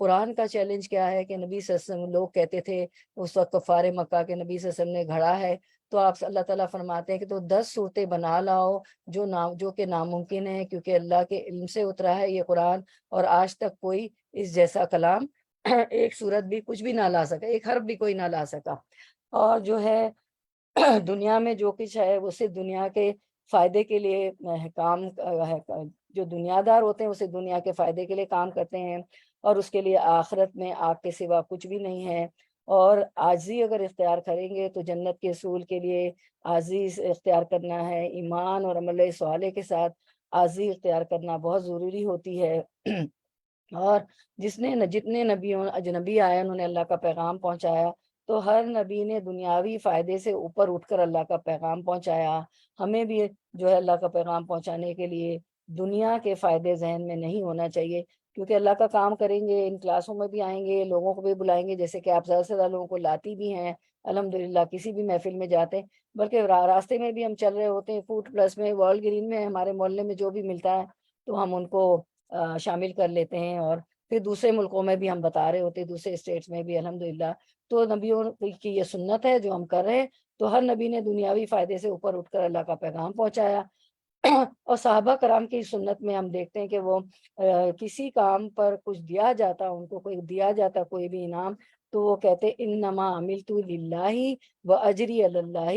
قرآن کا چیلنج کیا ہے کہ نبی صلی اللہ علیہ وسلم، لوگ کہتے تھے اس وقت کفار مکہ کے نبی صلی اللہ علیہ وسلم نے گھڑا ہے، تو آپ اللہ تعالیٰ فرماتے ہیں کہ تو 10 صورتیں بنا لاؤ جو کہ ناممکن ہے، کیونکہ اللہ کے علم سے اترا ہے یہ قرآن، اور آج تک کوئی اس جیسا کلام ایک صورت بھی کچھ بھی نہ لا سکا، ایک حرف بھی کوئی نہ لا سکا۔ اور جو ہے دنیا میں جو کچھ ہے وہ صرف دنیا کے فائدے کے لیے کام جو دنیا دار ہوتے ہیں اسے دنیا کے فائدے کے لیے کام کرتے ہیں، اور اس کے لیے آخرت میں آگ کے سوا کچھ بھی نہیں ہے۔ اور عاجزی اگر اختیار کریں گے تو جنت کے اصول کے لیے عاجزی اختیار کرنا ہے، ایمان اور عمل صالح کے ساتھ عاجزی اختیار کرنا بہت ضروری ہوتی ہے۔ اور جتنے نبیوں اجنبی آئے انہوں نے اللہ کا پیغام پہنچایا، تو ہر نبی نے دنیاوی فائدے سے اوپر اٹھ کر اللہ کا پیغام پہنچایا۔ ہمیں بھی جو ہے اللہ کا پیغام پہنچانے کے لیے دنیا کے فائدے ذہن میں نہیں ہونا چاہیے، کیونکہ اللہ کا کام کریں گے، ان کلاسوں میں بھی آئیں گے، لوگوں کو بھی بلائیں گے، جیسے کہ آپ زیادہ سے زیادہ لوگوں کو لاتی بھی ہیں الحمدللہ، کسی بھی محفل میں جاتے ہیں، بلکہ راستے میں بھی ہم چل رہے ہوتے ہیں، فوڈ پلس میں، ورلڈ گرین میں، ہمارے محلے میں جو بھی ملتا ہے تو ہم ان کو شامل کر لیتے ہیں، اور پھر دوسرے ملکوں میں بھی ہم بتا رہے ہوتے ہیں، دوسرے اسٹیٹس میں بھی الحمدللہ۔ تو نبیوں کی یہ سنت ہے جو ہم کر رہے ہیں، تو ہر نبی نے دنیاوی فائدے سے اوپر اٹھ کر اللہ کا پیغام پہنچایا۔ اور صحابہ کرام کی سنت میں ہم دیکھتے ہیں کہ وہ کسی کام پر کچھ دیا جاتا، ان کو کوئی دیا جاتا کوئی بھی انعام، تو وہ کہتے انما عملت للہ و اجری اللہ،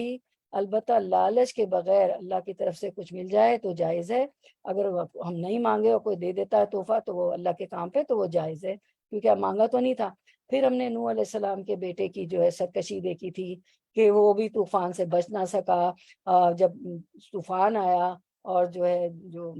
البتہ لالچ کے بغیر اللہ کی طرف سے کچھ مل جائے تو جائز ہے، اگر ہم نہیں مانگے اور کوئی دے دیتا ہے تحفہ تو وہ اللہ کے کام پہ تو وہ جائز ہے، کیونکہ اب مانگا تو نہیں تھا۔ پھر ہم نے نوح علیہ السلام کے بیٹے کی جو ہے سرکشی دیکھی تھی کہ وہ بھی طوفان سے بچ نہ سکا، جب طوفان آیا اور جو ہے جو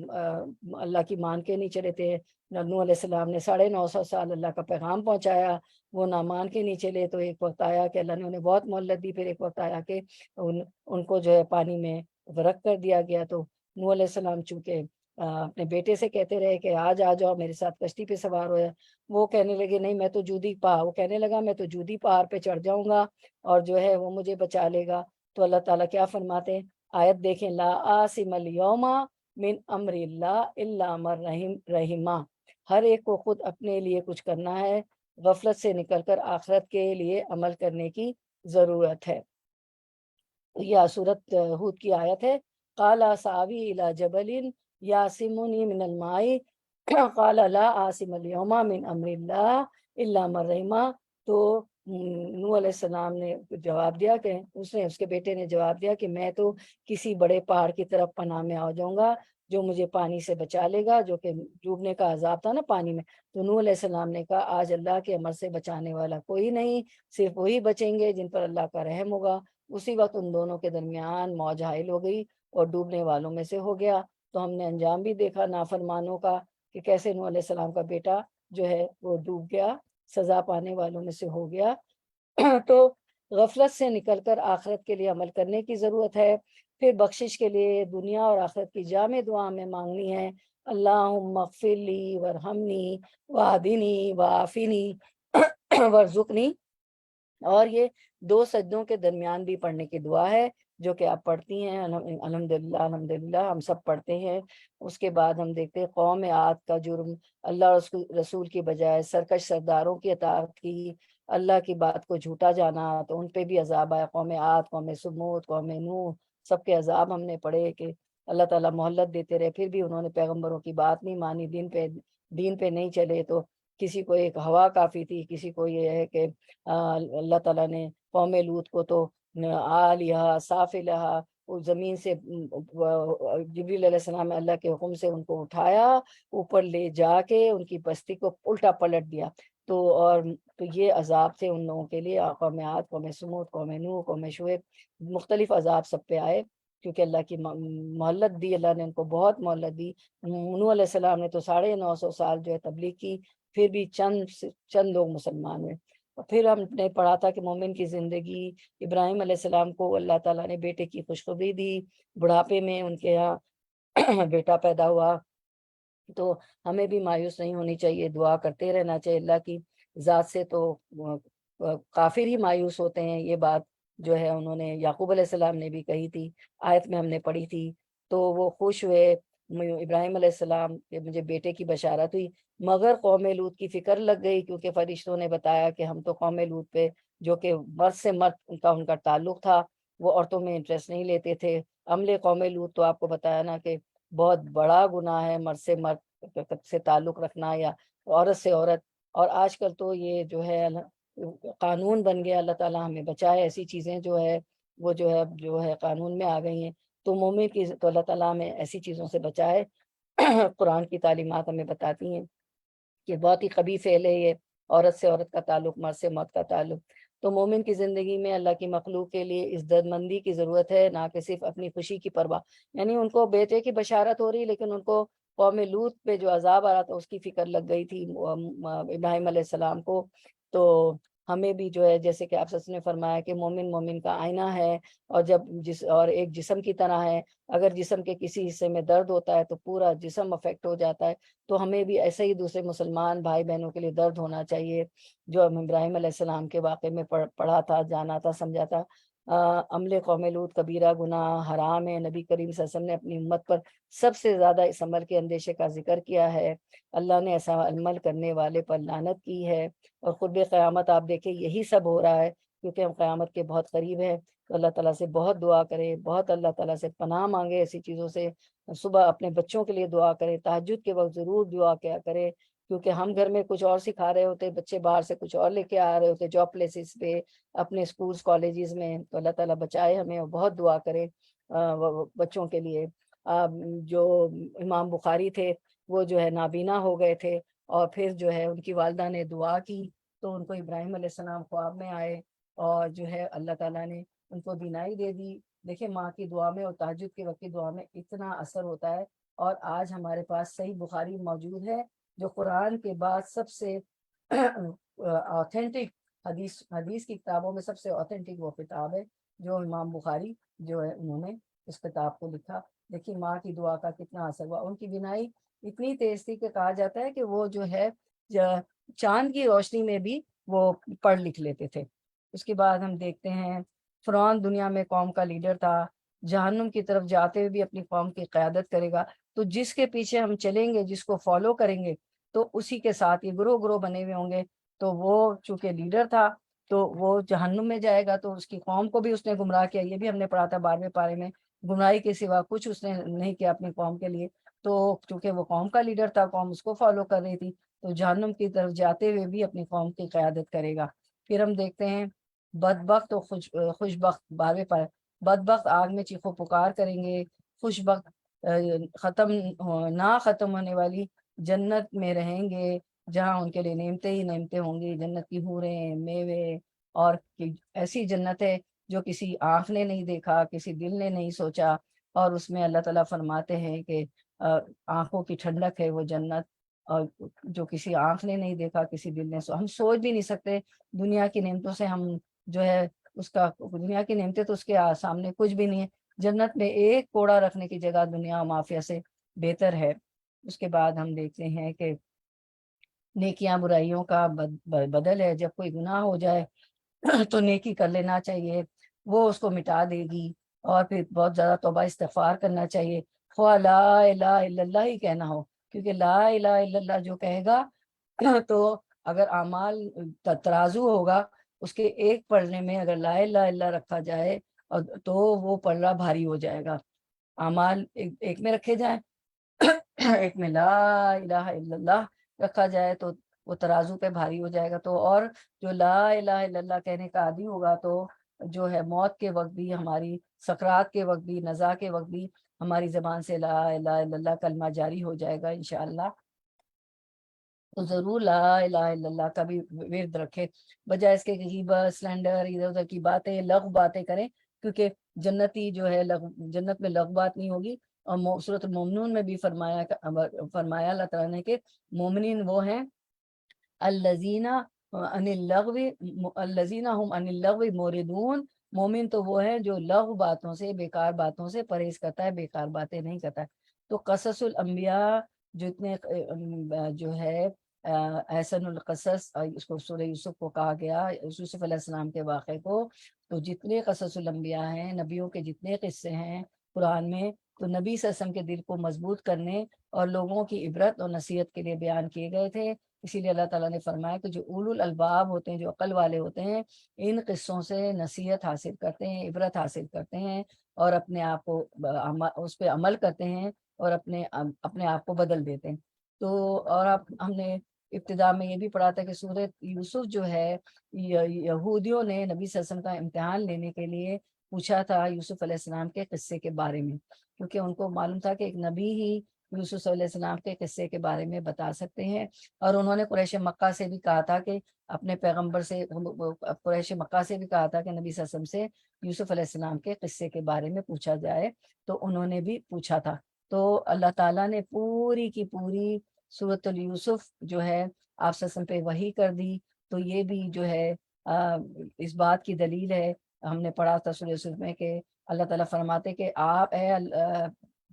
اللہ کی مان کے نہیں چلے تھے، نوح علیہ السلام نے 950 سال اللہ کا پیغام پہنچایا، وہ نہ مان کے نہیں چلے، تو ایک وقت آیا کہ اللہ نے انہیں بہت مہلت دی، پھر ایک وقت آیا کہ ان کو جو ہے پانی میں غرق کر دیا گیا۔ تو نوح علیہ السلام چونکہ اپنے بیٹے سے کہتے رہے کہ آج آ جاؤ میرے ساتھ کشتی پہ سوار ہو جائے، وہ کہنے لگے نہیں میں تو وہ کہنے لگا میں تو جودی پہاڑ پہ چڑھ جاؤں گا اور جو ہے وہ مجھے بچا لے گا۔ تو اللہ تعالیٰ کیا فرماتے ہیں، آیت دیکھیں، لا عاصم اليوم من امر اللہ الا من رحمہ، ہر ایک کو خود اپنے لیے کچھ کرنا ہے، غفلت سے نکل کر آخرت کے لیے عمل کرنے کی ضرورت ہے۔ یہ سورۃ ہود کی آیت ہے۔ قال ساوی الی جبل یعصمنی من الماء قال لا عاصم اليوم من امر اللہ الا من رحمہ۔ تو نوح علیہ السلام نے جواب دیا کہ اس کے بیٹے نے جواب دیا کہ میں تو کسی بڑے پہاڑ کی طرف پناہ میں آ جاؤں گا جو مجھے پانی سے بچا لے گا، جو کہ ڈوبنے کا عذاب تھا نا پانی میں۔ تو نوح علیہ السلام نے کہا آج اللہ کے امر سے بچانے والا کوئی نہیں، صرف وہی بچیں گے جن پر اللہ کا رحم ہوگا۔ اسی وقت ان دونوں کے درمیان موج حائل ہو گئی اور ڈوبنے والوں میں سے ہو گیا۔ تو ہم نے انجام بھی دیکھا نافرمانوں کا کہ کیسے نوح علیہ السلام کا بیٹا جو ہے وہ ڈوب گیا، سزا پانے والوں میں سے ہو گیا۔ تو غفلت سے نکل کر آخرت کے لیے عمل کرنے کی ضرورت ہے۔ پھر بخشش کے لیے دنیا اور آخرت کی جامع دعا ہمیں مانگنی ہے، اللہم اغفر لی وارحمنی واہدنی وعافنی وارزقنی۔ اور یہ 2 سجدوں کے درمیان بھی پڑھنے کی دعا ہے جو کہ آپ پڑھتی ہیں الحمدللہ ہم سب پڑھتے ہیں۔ اس کے بعد ہم دیکھتے ہیں قوم عاد کا جرم، اللہ رسول کی بجائے سرکش سرداروں کی اطاعت کی، اللہ کی بات کو جھوٹا جانا، تو ان پہ بھی عذاب آیا، قوم عاد، قوم سمود، قوم نوح، سب کے عذاب ہم نے پڑھے کہ اللہ تعالیٰ مہلت دیتے رہے، پھر بھی انہوں نے پیغمبروں کی بات نہیں مانی، دین پہ نہیں چلے۔ تو کسی کو ایک ہوا کافی تھی، کسی کو یہ ہے کہ اللہ تعالیٰ نے قوم لوط کو تو عالیہ سافلہ، اس زمین سے جبریل علیہ السلام نے اللہ کے حکم سے ان کو اٹھایا، اوپر لے جا کے ان کی بستی کو الٹا پلٹ دیا۔ تو یہ عذاب تھے ان لوگوں کے لیے، قوم عاد، قوم سمود، قوم نوح، قوم شعیب، مختلف عذاب سب پہ آئے کیونکہ اللہ کی مہلت دی، اللہ نے ان کو بہت مہلت دی۔ نوح علیہ السلام نے تو 950 سال جو ہے تبلیغ کی، پھر بھی چند لوگ مسلمان ہوئے۔ پھر ہم نے پڑھا تھا کہ مومن کی زندگی، ابراہیم علیہ السلام کو اللہ تعالیٰ نے بیٹے کی خوشخبری دی، بڑھاپے میں ان کے یہاں بیٹا پیدا ہوا۔ تو ہمیں بھی مایوس نہیں ہونی چاہیے، دعا کرتے رہنا چاہیے اللہ کی ذات سے۔ تو کافر ہی مایوس ہوتے ہیں، یہ بات جو ہے انہوں نے یعقوب علیہ السلام نے بھی کہی تھی، آیت میں ہم نے پڑھی تھی۔ تو وہ خوش ہوئے ابراہیم علیہ السلام کہ مجھے بیٹے کی بشارت ہوئی، مگر قوم لوط کی فکر لگ گئی، کیونکہ فرشتوں نے بتایا کہ ہم تو قوم لوط پہ، جو کہ مرد سے مرد ان کا تعلق تھا، وہ عورتوں میں انٹرسٹ نہیں لیتے تھے۔ عمل قوم لوط تو آپ کو بتایا نا کہ بہت بڑا گناہ ہے، مرد سے مرد سے تعلق رکھنا یا عورت سے عورت۔ اور آج کل تو یہ جو ہے قانون بن گیا، اللہ تعالیٰ ہمیں بچائے، ایسی چیزیں جو ہے وہ جو ہے قانون میں آ گئی ہیں۔ تو مومن کی تو اللہ تعالیٰ ہمیں ایسی چیزوں سے بچائے۔ قرآن کی تعلیمات ہمیں بتاتی ہیں کہ بہت ہی خبیث فعل ہے یہ، عورت سے عورت کا تعلق، مرد سے مرد کا تعلق۔ تو مومن کی زندگی میں اللہ کی مخلوق کے لیے عزت مندی کی ضرورت ہے، نہ کہ صرف اپنی خوشی کی پرواہ۔ یعنی ان کو بیٹے کی بشارت ہو رہی، لیکن ان کو قوم لوط پہ جو عذاب آ رہا تھا اس کی فکر لگ گئی تھی ابراہیم علیہ السلام کو۔ تو ہمیں بھی جو ہے، جیسے کہ آپ سچ نے فرمایا کہ مومن مومن کا آئینہ ہے، اور اور ایک جسم کی طرح ہے، اگر جسم کے کسی حصے میں درد ہوتا ہے تو پورا جسم افیکٹ ہو جاتا ہے۔ تو ہمیں بھی ایسے ہی دوسرے مسلمان بھائی بہنوں کے لیے درد ہونا چاہیے، جو ہم ابراہیم علیہ السلام کے واقعے میں پڑھا تھا، جانا تھا، سمجھا تھا۔ عمل قوم لوط کبیرہ گناہ حرام ہے۔ نبی کریم صلی اللہ علیہ وسلم نے اپنی امت پر سب سے زیادہ اس عمل کے اندیشے کا ذکر کیا ہے۔ اللہ نے ایسا عمل کرنے والے پر لعنت کی ہے، اور خود قیامت آپ دیکھیں یہی سب ہو رہا ہے، کیونکہ ہم قیامت کے بہت قریب ہیں۔ تو اللہ تعالیٰ سے بہت دعا کرے، بہت اللہ تعالیٰ سے پناہ مانگے ایسی چیزوں سے۔ صبح اپنے بچوں کے لیے دعا کرے، تہجد کے وقت ضرور دعا کیا کرے، کیونکہ ہم گھر میں کچھ اور سکھا رہے ہوتے، بچے باہر سے کچھ اور لے کے آ رہے ہوتے، جاب پلیسز پہ، اپنے اسکولز کالجز میں۔ تو اللہ تعالیٰ بچائے ہمیں، اور بہت دعا کرے بچوں کے لیے۔ جو امام بخاری تھے وہ جو ہے نابینا ہو گئے تھے، اور پھر جو ہے ان کی والدہ نے دعا کی، تو ان کو ابراہیم علیہ السلام خواب میں آئے، اور جو ہے اللہ تعالیٰ نے ان کو بینائی دے دی۔ دیکھیں ماں کی دعا میں اور تہجد کے وقت کی دعا میں اتنا اثر ہوتا ہے۔ اور آج ہمارے پاس صحیح بخاری موجود ہے، جو قرآن کے بعد سب سے آتھینٹک حدیث کی کتابوں میں سب سے آتھینٹک وہ کتاب ہے، جو امام بخاری جو ہے انہوں نے اس کتاب کو لکھا۔ دیکھیے ماں کی دعا کا کتنا اثر ہوا۔ ان کی بینائی اتنی تیز تھی کہ کہا جاتا ہے کہ وہ جو ہے چاند کی روشنی میں بھی وہ پڑھ لکھ لیتے تھے۔ اس کے بعد ہم دیکھتے ہیں فرعون دنیا میں قوم کا لیڈر تھا، جہنم کی طرف جاتے ہوئے بھی اپنی قوم کی قیادت کرے گا۔ تو جس کے پیچھے ہم چلیں گے، جس کو فالو کریں گے، تو اسی کے ساتھ یہ گروہ گروہ بنے ہوئے ہوں گے۔ تو وہ چونکہ لیڈر تھا تو وہ جہنم میں جائے گا، تو اس کی قوم کو بھی اس نے گمراہ کیا، یہ بھی ہم نے پڑھا تھا 12ویں پارے میں۔ گمراہی کے سوا کچھ اس نے نہیں کیا اپنی قوم کے لیے۔ تو چونکہ وہ قوم کا لیڈر تھا، قوم اس کو فالو کر رہی تھی، تو جہنم کی طرف جاتے ہوئے بھی اپنی قوم کی قیادت کرے گا۔ پھر ہم دیکھتے ہیں بدبخت و خوش بخت 12ویں پارے، بدبخت آگ میں چیخو پکار کریں گے، خوش بخت ختم ہونے والی جنت میں رہیں گے، جہاں ان کے لیے نعمتیں ہی نعمتیں ہوں گی، جنت کی حوریں، میوے، اور ایسی جنت ہے جو کسی آنکھ نے نہیں دیکھا، کسی دل نے نہیں سوچا۔ اور اس میں اللہ تعالیٰ فرماتے ہیں کہ آنکھوں کی ٹھنڈک ہے وہ جنت، اور جو کسی آنکھ نے نہیں دیکھا، کسی دل نے ہم سوچ بھی نہیں سکتے دنیا کی نعمتوں سے۔ ہم جو ہے اس کا دنیا کی نعمتیں تو اس کے سامنے کچھ بھی نہیں ہے۔ جنت میں ایک کوڑا رکھنے کی جگہ دنیا مافیا سے بہتر ہے۔ اس کے بعد ہم دیکھتے ہیں کہ نیکیاں برائیوں کا بدل ہے۔ جب کوئی گناہ ہو جائے تو نیکی کر لینا چاہیے، وہ اس کو مٹا دے گی، اور پھر بہت زیادہ توبہ استغفار کرنا چاہیے، خواہ لا الہ الا اللہ ہی کہنا ہو، کیونکہ لا الہ الا اللہ جو کہے گا تو اگر اعمال ترازو ہوگا، اس کے ایک پڑھنے میں اگر لا الہ الا اللہ رکھا جائے تو وہ پلڑا بھاری ہو جائے گا۔ اعمال ایک میں رکھے جائیں، ایک میں لا الہ الا اللہ رکھا جائے تو وہ ترازو پہ بھاری ہو جائے گا۔ تو اور جو لا الہ الا اللہ کہنے کا عادی ہوگا، تو جو ہے موت کے وقت بھی، ہماری سکرات کے وقت بھی، نزا کے وقت بھی ہماری زبان سے لا الہ الا اللہ کلمہ جاری ہو جائے گا انشاءاللہ۔ تو ضرور لا الہ الا اللہ کا بھی ورد رکھے، بجائے اس کے غیبت، سلینڈر، ادھر ادھر کی باتیں، لغو باتیں کریں، کیونکہ جنتی جو ہے جنت میں لغو بات نہیں ہوگی۔ اور سورۃ المومنون میں بھی فرمایا اللہ تعالیٰ نے کہ مومنین وہ ہیں الذین عن اللغو موردون، مومن تو وہ ہے جو لغو باتوں سے، بیکار باتوں سے پرہیز کرتا ہے، بیکار باتیں نہیں کرتا ہے۔ تو قصص الانبیاء جتنے جو ہے احسن القصص، اس کو سورہ یوسف کو کہا گیا، یوسف علیہ السلام کے واقعے کو، تو جتنے قصص الانبیاء ہیں، نبیوں کے جتنے قصے ہیں قرآن میں، تو نبی صلی اللہ علیہ وسلم کے دل کو مضبوط کرنے اور لوگوں کی عبرت اور نصیحت کے لیے بیان کیے گئے تھے۔ اسی لیے اللہ تعالیٰ نے فرمایا کہ جو اولو الالباب ہوتے ہیں، جو عقل والے ہوتے ہیں، ان قصوں سے نصیحت حاصل کرتے ہیں، عبرت حاصل کرتے ہیں، اور اپنے آپ کو اس پہ عمل کرتے ہیں، اور اپنے آپ کو بدل دیتے ہیں۔ تو اور اب ہم نے ابتدا میں یہ بھی پڑھا تھا کہ سورۃ یوسف جو ہے، یہودیوں نے نبی صلی اللہ علیہ وسلم کا امتحان لینے کے لیے پوچھا تھا یوسف علیہ السلام کے قصے کے بارے میں، کیونکہ ان کو معلوم تھا کہ ایک نبی ہی یوسف علیہ السلام کے قصے کے بارے میں بتا سکتے ہیں۔ اور انہوں نے قریش مکہ سے بھی کہا تھا کہ اپنے پیغمبر سے، قریش مکہ سے بھی کہا تھا کہ نبی صلی اللہ علیہ وسلم سے یوسف علیہ السلام کے قصے کے بارے میں پوچھا جائے، تو انہوں نے بھی پوچھا تھا۔ تو اللہ تعالیٰ نے پوری کی پوری سورۃ یوسف جو ہے آپ صلی اللہ علیہ وسلم پہ وحی کر دی۔ تو یہ بھی جو ہے اس بات کی دلیل ہے، ہم نے پڑھا تھا سورۃ یوسف میں کہ اللہ تعالیٰ فرماتے کہ آپ رسول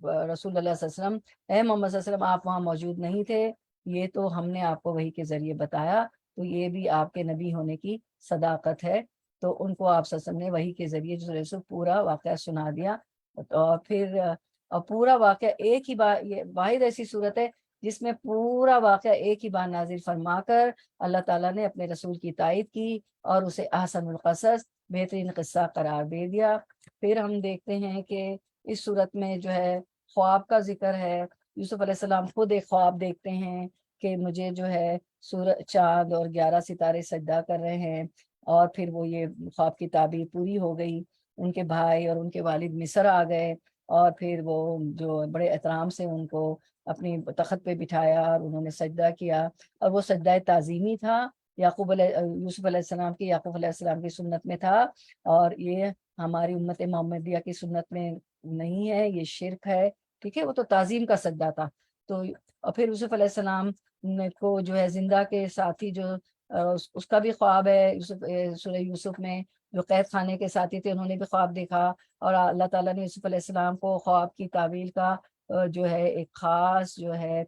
اللہ صلی اللہ علیہ وسلم، اے محمد صلی اللہ علیہ وسلم، آپ وہاں موجود نہیں تھے، یہ تو ہم نے آپ کو وحی کے ذریعے بتایا، تو یہ بھی آپ کے نبی ہونے کی صداقت ہے۔ تو ان کو آپ صلی اللہ علیہ وسلم نے وحی کے ذریعے سورۃ یوسف پورا واقعہ سنا دیا۔ اور پھر پورا واقعہ ایک ہی بار، یہ واحد ایسی صورت ہے جس میں پورا واقعہ ایک ہی بار نازل فرما کر اللہ تعالیٰ نے اپنے رسول کی تائید کی اور اسے احسن القصص، بہترین قصہ قرار دے دیا۔ پھر ہم دیکھتے ہیں کہ اس صورت میں جو ہے خواب کا ذکر ہے۔ یوسف علیہ السلام خود ایک خواب دیکھتے ہیں کہ مجھے جو ہے سورج، چاند اور 11 ستارے سجدہ کر رہے ہیں، اور پھر وہ یہ خواب کی تعبیر پوری ہو گئی۔ ان کے بھائی اور ان کے والد مصر آ گئے، اور پھر وہ جو بڑے احترام سے ان کو اپنی تخت پہ بٹھایا اور انہوں نے سجدہ کیا، اور وہ سجدہ تعظیمی تھا، یوسف علیہ السلام کی، یعقوب علیہ السلام کی سنت میں تھا، اور یہ ہماری امت محمدیہ کی سنت میں نہیں ہے، یہ شرک ہے، ٹھیک ہے۔ وہ تو تعظیم کا سجدہ تھا۔ تو اور پھر یوسف علیہ السلام کو جو ہے زندہ کے ساتھی جو اس کا بھی خواب ہے، سورہ یوسف میں جو قید خانے کے ساتھی تھے انہوں نے بھی خواب دیکھا، اور اللہ تعالیٰ نے یوسف علیہ السلام کو خواب کی تعویل کا جو ہے ایک خاص جو ہے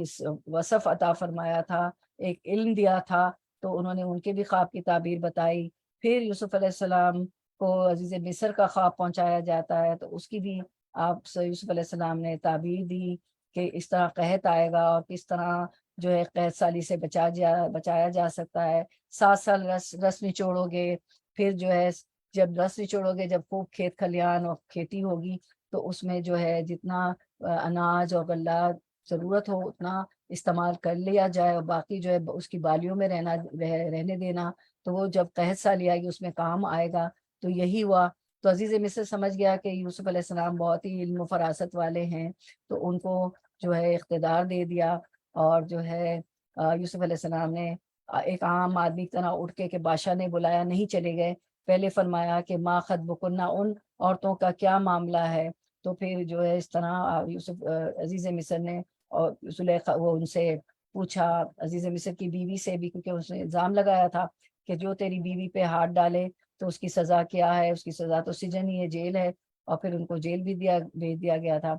اس وصف عطا فرمایا تھا، ایک علم دیا تھا، تو انہوں نے ان کے بھی خواب کی تعبیر بتائی۔ پھر یوسف علیہ السلام کو عزیز مصر کا خواب پہنچایا جاتا ہے، تو اس کی بھی آپ سے یوسف علیہ السلام نے تعبیر دی کہ اس طرح قحط آئے گا، اور کس طرح جو ہے قحط سالی سے بچایا جا سکتا ہے۔ 7 سال رس نچوڑو گے، پھر جو ہے جب رس نچوڑو گے، جب خوب کھیت کھلیان اور کھیتی ہوگی، تو اس میں جو ہے جتنا اناج اور غلہ ضرورت ہو اتنا استعمال کر لیا جائے، اور باقی جو ہے اس کی بالیوں میں رہنے دینا، تو وہ جب قحط سالی آئے گی اس میں کام آئے گا۔ تو یہی ہوا۔ تو عزیز مصر سمجھ گیا کہ یوسف علیہ السلام بہت ہی علم و فراست والے ہیں، تو ان کو جو ہے اقتدار دے دیا، اور جو ہے یوسف علیہ السلام نے ایک عام آدمی کی طرح اٹھ کے بادشاہ نے بلایا، نہیں چلے گئے، پہلے فرمایا کہ ما خطبکن، ان عورتوں کا کیا معاملہ ہے۔ تو پھر جو ہے اس طرح یوسف عزیز مصر نے اور زلیخا وہ ان سے پوچھا، عزیز مصر کی بیوی سے بھی، کیونکہ اس نے الزام لگایا تھا کہ جو تیری بیوی پہ ہاتھ ڈالے تو اس کی سزا کیا ہے، اس کی سزا تو سجن ہی ہے، جیل ہے، اور پھر ان کو جیل بھی بھیج دیا گیا تھا۔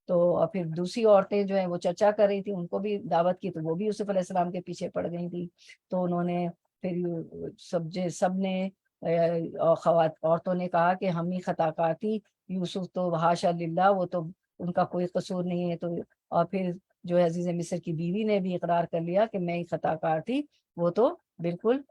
تو اور پھر دوسری عورتیں جو ہیں وہ چرچا کر رہی تھی، ان کو بھی دعوت کی، تو وہ بھی یوسف علیہ السلام کے پیچھے پڑ گئی تھی۔ تو انہوں نے پھر سب نے عورتوں نے کہا کہ ہم ہی خطا کار تھی، یوسف تو حاشا للہ، وہ تو ان کا کوئی قصور نہیں ہے۔ تو اور پھر جو ہے عزیز مصر کی بیوی نے بھی اقرار کر لیا کہ میں ہی خطا کار تھی، وہ تو بالکل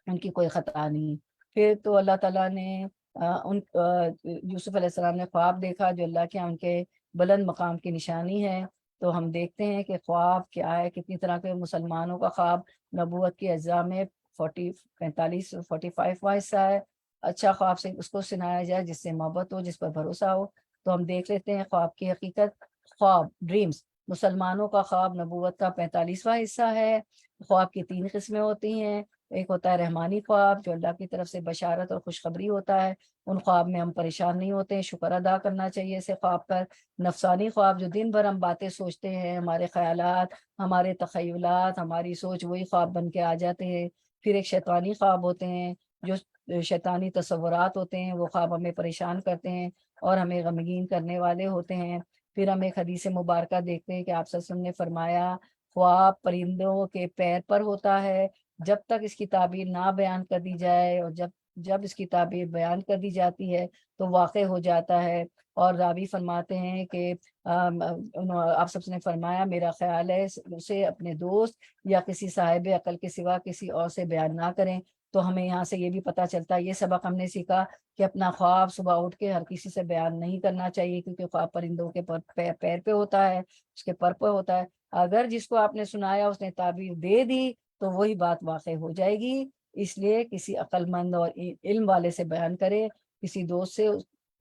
ان کی کوئی خطا نہیں۔ پھر تو اللہ تعالیٰ نے یوسف علیہ السلام نے خواب دیکھا جو اللہ کے ان کے بلند مقام کی نشانی ہے۔ تو ہم دیکھتے ہیں کہ خواب کیا ہے، کتنی طرح کے مسلمانوں کا خواب نبوت کے اجزاء میں 45واں حصہ ہے۔ اچھا خواب سے اس کو سنایا جائے جس سے محبت ہو، جس پر بھروسہ ہو۔ تو ہم دیکھ لیتے ہیں خواب کی حقیقت۔ خواب، ڈریمز، مسلمانوں کا خواب نبوت کا 45واں حصہ ہے۔ خواب کی 3 قسمیں ہوتی ہیں۔ ایک ہوتا ہے رحمانی خواب، جو اللہ کی طرف سے بشارت اور خوشخبری ہوتا ہے، ان خواب میں ہم پریشان نہیں ہوتے ہیں، شکر ادا کرنا چاہیے اسے خواب پر۔ نفسانی خواب، جو دن بھر ہم باتیں سوچتے ہیں، ہمارے خیالات، ہمارے تخیلات، ہماری سوچ وہی خواب بن کے آ جاتے ہیں۔ پھر ایک شیطانی خواب ہوتے ہیں، جو شیطانی تصورات ہوتے ہیں، وہ خواب ہمیں پریشان کرتے ہیں اور ہمیں غمگین کرنے والے ہوتے ہیں۔ پھر ہم ایک حدیث مبارکہ دیکھتے ہیں کہ آپ صلی اللہ علیہ وسلم نے فرمایا خواب پرندوں کے پیر پر ہوتا ہے، جب تک اس کی تعبیر نہ بیان کر دی جائے، اور جب جب اس کی تعبیر بیان کر دی جاتی ہے تو واقع ہو جاتا ہے۔ اور راوی فرماتے ہیں کہ آپ سب نے فرمایا میرا خیال ہے اسے اپنے دوست یا کسی صاحب عقل کے سوا کسی اور سے بیان نہ کریں۔ تو ہمیں یہاں سے یہ بھی پتہ چلتا ہے، یہ سبق ہم نے سیکھا کہ اپنا خواب صبح اٹھ کے ہر کسی سے بیان نہیں کرنا چاہیے، کیونکہ خواب پرندوں کے پیر پہ ہوتا ہے، اس کے پر پہ ہوتا ہے۔ اگر جس کو آپ نے سنایا اس نے تعبیر دے دی تو وہی بات واقع ہو جائے گی۔ اس لیے کسی عقل مند اور علم والے سے بیان کرے، کسی دوست سے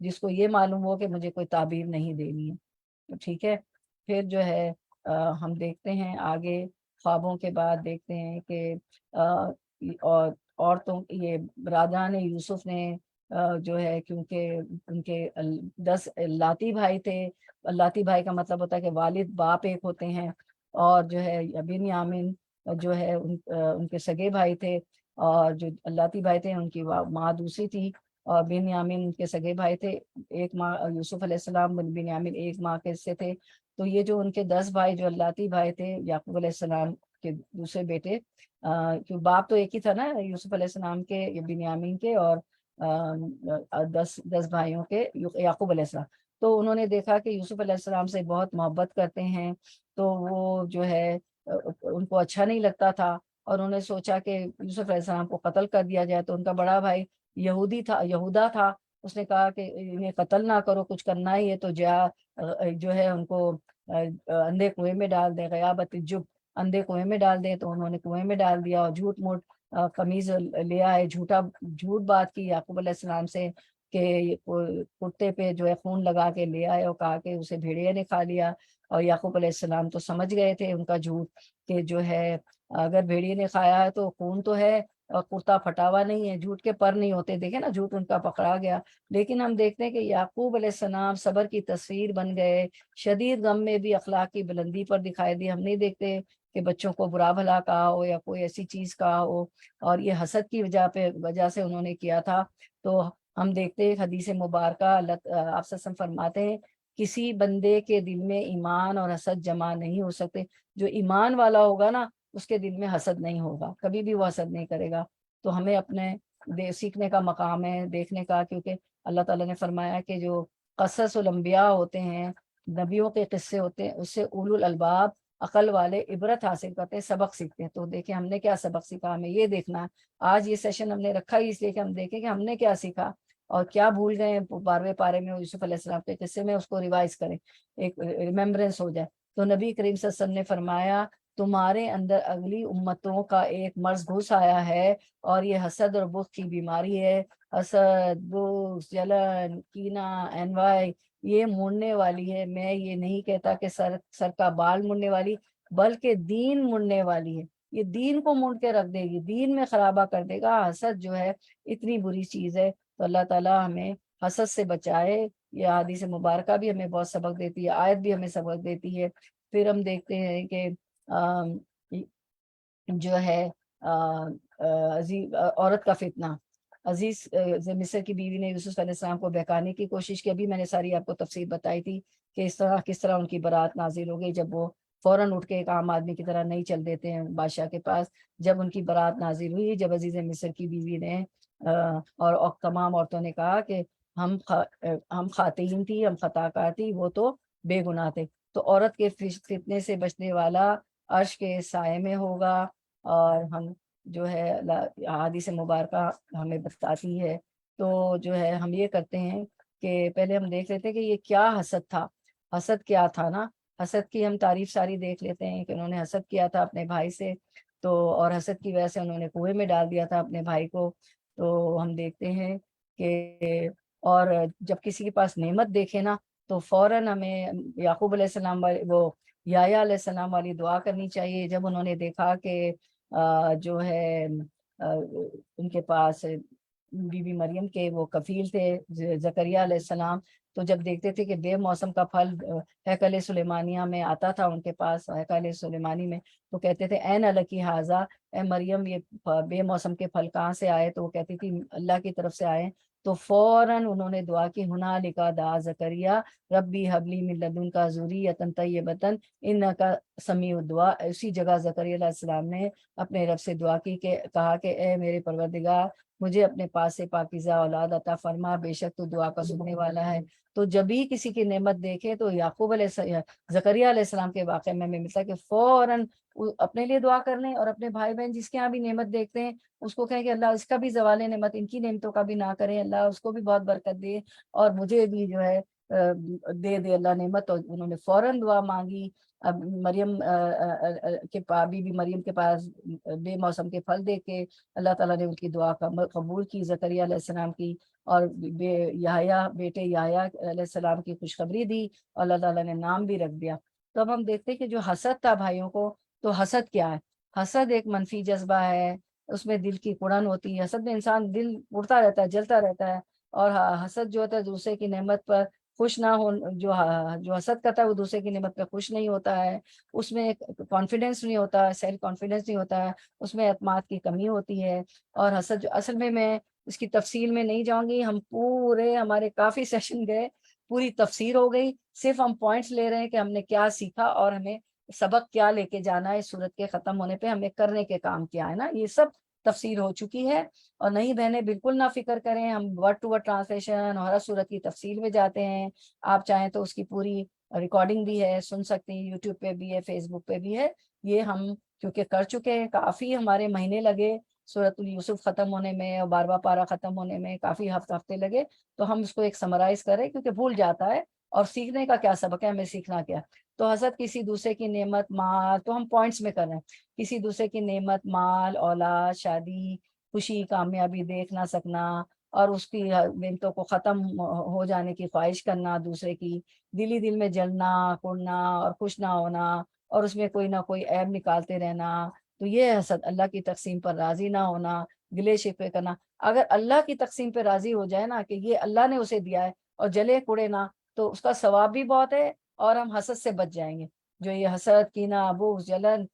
جس کو یہ معلوم ہو کہ مجھے کوئی تعبیر نہیں دینی ہے، تو ٹھیک ہے۔ پھر جو ہے ہم دیکھتے ہیں آگے، خوابوں کے بعد دیکھتے ہیں کہ اور عورتوں یہ برادران یوسف نے جو ہے، کیونکہ ان کے 10 لاتی بھائی تھے، لاتی بھائی کا مطلب ہوتا ہے کہ والد باپ ایک ہوتے ہیں، اور جو ہے بنیامین جو ہے ان کے سگے بھائی تھے، اور جو لاتی بھائی تھے ان کی ماں دوسری تھی، اور بنیامین ان کے سگے بھائی تھے، ایک ماں یوسف علیہ السلام، بنیامین ایک ماں کے سے تھے۔ تو یہ جو ان کے 10 بھائی جو لاتی بھائی تھے، یعقوب علیہ السلام کے دوسرے بیٹے، کیوں باپ تو ایک ہی تھا نا یوسف علیہ السلام کے، بنیامین کے، اور 10 بھائیوں کے یعقوب علیہ السلام۔ تو انہوں نے دیکھا کہ یوسف علیہ السلام سے بہت محبت کرتے ہیں، تو وہ جو ہے ان کو اچھا نہیں لگتا تھا، اور انہوں نے سوچا کہ یوسف علیہ السلام کو قتل کر دیا جائے۔ تو ان کا بڑا بھائی یہودا تھا، اس نے کہا کہ انہیں قتل نہ کرو، کچھ کرنا ہی ہے تو جو ہے ان کو اندھے کنویں میں ڈال دے، غیابت الجب، اندھے کنویں میں ڈال دیں۔ تو انہوں نے کنویں میں ڈال دیا، اور جھوٹ موٹ قمیض لے آئے، جھوٹ بات کی یعقوب علیہ السلام سے کہ کتے پہ جو ہے خون لگا کے لے آئے، اور کہا کہ اسے بھیڑیا نے کھا لیا۔ اور یعقوب علیہ السلام تو سمجھ گئے تھے ان کا جھوٹ، کہ جو ہے اگر بھیڑیے نے کھایا ہے تو خون تو ہے، اور کرتا پھٹا ہوا نہیں ہے، جھوٹ کے پر نہیں ہوتے، دیکھیں نا جھوٹ ان کا پکڑا گیا۔ لیکن ہم دیکھتے ہیں کہ یعقوب علیہ السلام صبر کی تصویر بن گئے، شدید غم میں بھی اخلاق کی بلندی پر دکھائی دی۔ ہم نہیں دیکھتے کہ بچوں کو برا بھلا کہا ہو یا کوئی ایسی چیز کہا ہو، اور یہ حسد کی وجہ سے انہوں نے کیا تھا۔ تو ہم دیکھتے ہیں حدیث مبارکہ آپ وسلم فرماتے ہیں کسی بندے کے دل میں ایمان اور حسد جمع نہیں ہو سکتے، جو ایمان والا ہوگا نا اس کے دل میں حسد نہیں ہوگا، کبھی بھی وہ حسد نہیں کرے گا۔ تو ہمیں اپنے سیکھنے کا مقام ہے، دیکھنے کا، کیونکہ اللہ تعالیٰ نے فرمایا کہ جو قصص الانبیاء ہوتے ہیں، نبیوں کے قصے ہوتے ہیں، اس سے اولو الالباب، عقل والے عبرت حاصل کرتے ہیں، سبق سیکھتے ہیں۔ تو دیکھیں ہم نے کیا سبق سیکھا، ہمیں یہ دیکھنا ہے۔ آج یہ سیشن ہم نے رکھا ہی اس لیے کہ ہم دیکھیں کہ ہم نے کیا سیکھا، اور کیا بھول گئے 12ویں پارے میں یوسف علیہ السلام کے قصے میں، اس کو ریوائز کریں، ایک ریممبرنس ہو جائے۔ تو نبی کریم صلی اللہ علیہ وسلم نے فرمایا تمہارے اندر اگلی امتوں کا ایک مرض گھس آیا ہے، اور یہ حسد اور بغض کی بیماری ہے۔ حسد، بغض، جلن، کینہ، انوائی، یہ مڑنے والی ہے۔ میں یہ نہیں کہتا کہ سر کا بال مڑنے والی، بلکہ دین مڑنے والی ہے۔ یہ دین کو مڑ کے رکھ دے گی، دین میں خرابہ کر دے گا۔ حسد جو ہے اتنی بری چیز ہے، تو اللہ تعالیٰ ہمیں حسد سے بچائے۔ یہ حدیث مبارکہ بھی ہمیں بہت سبق دیتی ہے، آیت بھی ہمیں سبق دیتی ہے۔ پھر ہم دیکھتے ہیں کہ جو ہے عزیز عورت کا فتنہ، عزیز مصر کی بیوی نے یوسف علیہ السلام کو بہکانے کی کوشش کی۔ ابھی میں نے ساری آپ کو تفصیل بتائی تھی کہ کس طرح ان کی برات نازل ہو گئی، جب وہ فوراً اٹھ کے ایک عام آدمی کی طرح نہیں چل دیتے ہیں بادشاہ کے پاس۔ جب ان کی برات نازل ہوئی، جب عزیز مصر کی بیوی نے اور تمام عورتوں نے کہا کہ ہم خواتین تھی، ہم خطا کار تھی، وہ تو بے گناہ تھے۔ تو عورت کے فتنے سے بچنے والا عرش کے سائے میں ہوگا، اور ہم جو ہے حدیث مبارکہ ہمیں بتاتی ہے۔ تو جو ہے ہم یہ کرتے ہیں کہ پہلے ہم دیکھ لیتے ہیں کہ یہ کیا حسد تھا، حسد کیا تھا نا۔ حسد کی ہم تعریف ساری دیکھ لیتے ہیں کہ انہوں نے حسد کیا تھا اپنے بھائی سے، تو اور حسد کی وجہ سے انہوں نے کنویں میں ڈال دیا تھا اپنے بھائی کو۔ تو ہم دیکھتے ہیں کہ اور جب کسی کے پاس نعمت دیکھے نا تو فوراً ہمیں یعقوب علیہ السلام والی، وہ یحییٰ علیہ السلام والی دعا کرنی چاہیے۔ جب انہوں نے دیکھا کہ جو ہے ان کے پاس بی بی مریم کے وہ کفیل تھے زکریا علیہ السلام، تو جب دیکھتے تھے کہ بے موسم کا پھل ہیکل سلیمانیہ میں آتا تھا ان کے پاس، ہیکل سلیمانی میں، تو کہتے تھے این لکی ھذا، اے مریم یہ بے موسم کے پھل کہاں سے آئے؟ تو وہ کہتی تھی اللہ کی طرف سے آئے۔ تو فوراً انہوں نے دعا کی، ہنالک دعا زکریا ربی حبلی من لدنک ذریۃ طیبۃ انک سمیع الدعا. اسی جگہ زکریا علیہ السلام نے اپنے رب سے دعا کی کہ کہا کہ اے میرے پروردگار مجھے اپنے پاس سے پاکیزہ اولاد عطا فرما، بے شک تو دعا کا سننے والا ہے. تو جب بھی کسی کی نعمت دیکھے تو یعقوب علیہ زکریا علیہ السلام کے واقعے میں ہمیں ملتا ہے کہ فوراً اپنے لیے دعا کر لیں، اور اپنے بھائی بہن جس کے یہاں بھی نعمت دیکھتے ہیں اس کو کہیں کہ اللہ اس کا بھی زوال نعمت، ان کی نعمتوں کا بھی نہ کریں، اللہ اس کو بھی بہت برکت دے اور مجھے بھی جو ہے دے دے اللہ نعمت. اور انہوں نے فوراً دعا مانگی. اب مریم کے بی بی مریم کے پاس بے موسم کے پھل دے کے اللہ تعالیٰ نے ان کی دعا قبول کی، زکریا علیہ السلام کی، اور بیٹے یحییٰ علیہ السلام کی خوشخبری دی، اور اللہ تعالیٰ نے نام بھی رکھ دیا. تو اب ہم دیکھتے ہیں کہ جو حسد تھا بھائیوں کو، تو حسد کیا ہے؟ حسد ایک منفی جذبہ ہے، اس میں دل کی کڑن ہوتی ہے. حسد میں انسان دل اڑتا رہتا ہے، جلتا رہتا ہے. اور حسد جو ہوتا ہے دوسرے کی نعمت پر خوش نہ ہو، جو حسد کرتا ہے وہ دوسرے کی نعمت پہ خوش نہیں ہوتا ہے، اس میں کانفیڈنس نہیں ہوتا ہے، سیلف کانفیڈنس نہیں ہوتا ہے، اس میں اعتماد کی کمی ہوتی ہے. اور حسد جو اصل میں اس کی تفصیل میں نہیں جاؤں گی، ہمارے کافی سیشن گئے، پوری تفسیر ہو گئی، صرف ہم پوائنٹس لے رہے ہیں کہ ہم نے کیا سیکھا اور ہمیں سبق کیا لے کے جانا ہے. صورت کے ختم ہونے پہ ہمیں کرنے کے کام کیا ہے نا، یہ سب تفسیر ہو چکی ہے. اور نئی بہنیں بالکل نہ فکر کریں، ہم ورڈ ٹو ورڈ ٹرانسلیشن اور ہر صورت کی تفصیل میں جاتے ہیں. آپ چاہیں تو اس کی پوری ریکارڈنگ بھی ہے، سن سکتے ہیں، یوٹیوب پہ بھی ہے، فیس بک پہ بھی ہے. یہ ہم کیونکہ کر چکے ہیں، کافی ہمارے مہینے لگے سورۃ یوسف ختم ہونے میں اور 12واں پارہ ختم ہونے میں، کافی ہفتے لگے. تو ہم اس کو ایک سمرائز کریں کیونکہ بھول جاتا ہے. اور سیکھنے کا کیا سبق ہے، ہمیں سیکھنا کیا. تو حسد کسی دوسرے کی نعمت، مال، تو ہم پوائنٹس میں کر رہے ہیں، کسی دوسرے کی نعمت، مال، اولاد، شادی، خوشی، کامیابی دیکھ نہ سکنا، اور اس کی نعمتوں کو ختم ہو جانے کی خواہش کرنا دوسرے کی، دل میں جلنا، کڑنا اور خوش نہ ہونا، اور اس میں کوئی نہ کوئی عیب نکالتے رہنا. تو یہ حسد. اللہ کی تقسیم پر راضی نہ ہونا، گلے شکوے کرنا. اگر اللہ کی تقسیم پہ راضی ہو جائے نا کہ یہ اللہ نے اسے دیا ہے، اور جلے کوڑے نا، تو اس کا ثواب بھی بہت ہے اور ہم حسد سے بچ جائیں گے. جو یہ حسد، کینہ، بغض، جلن،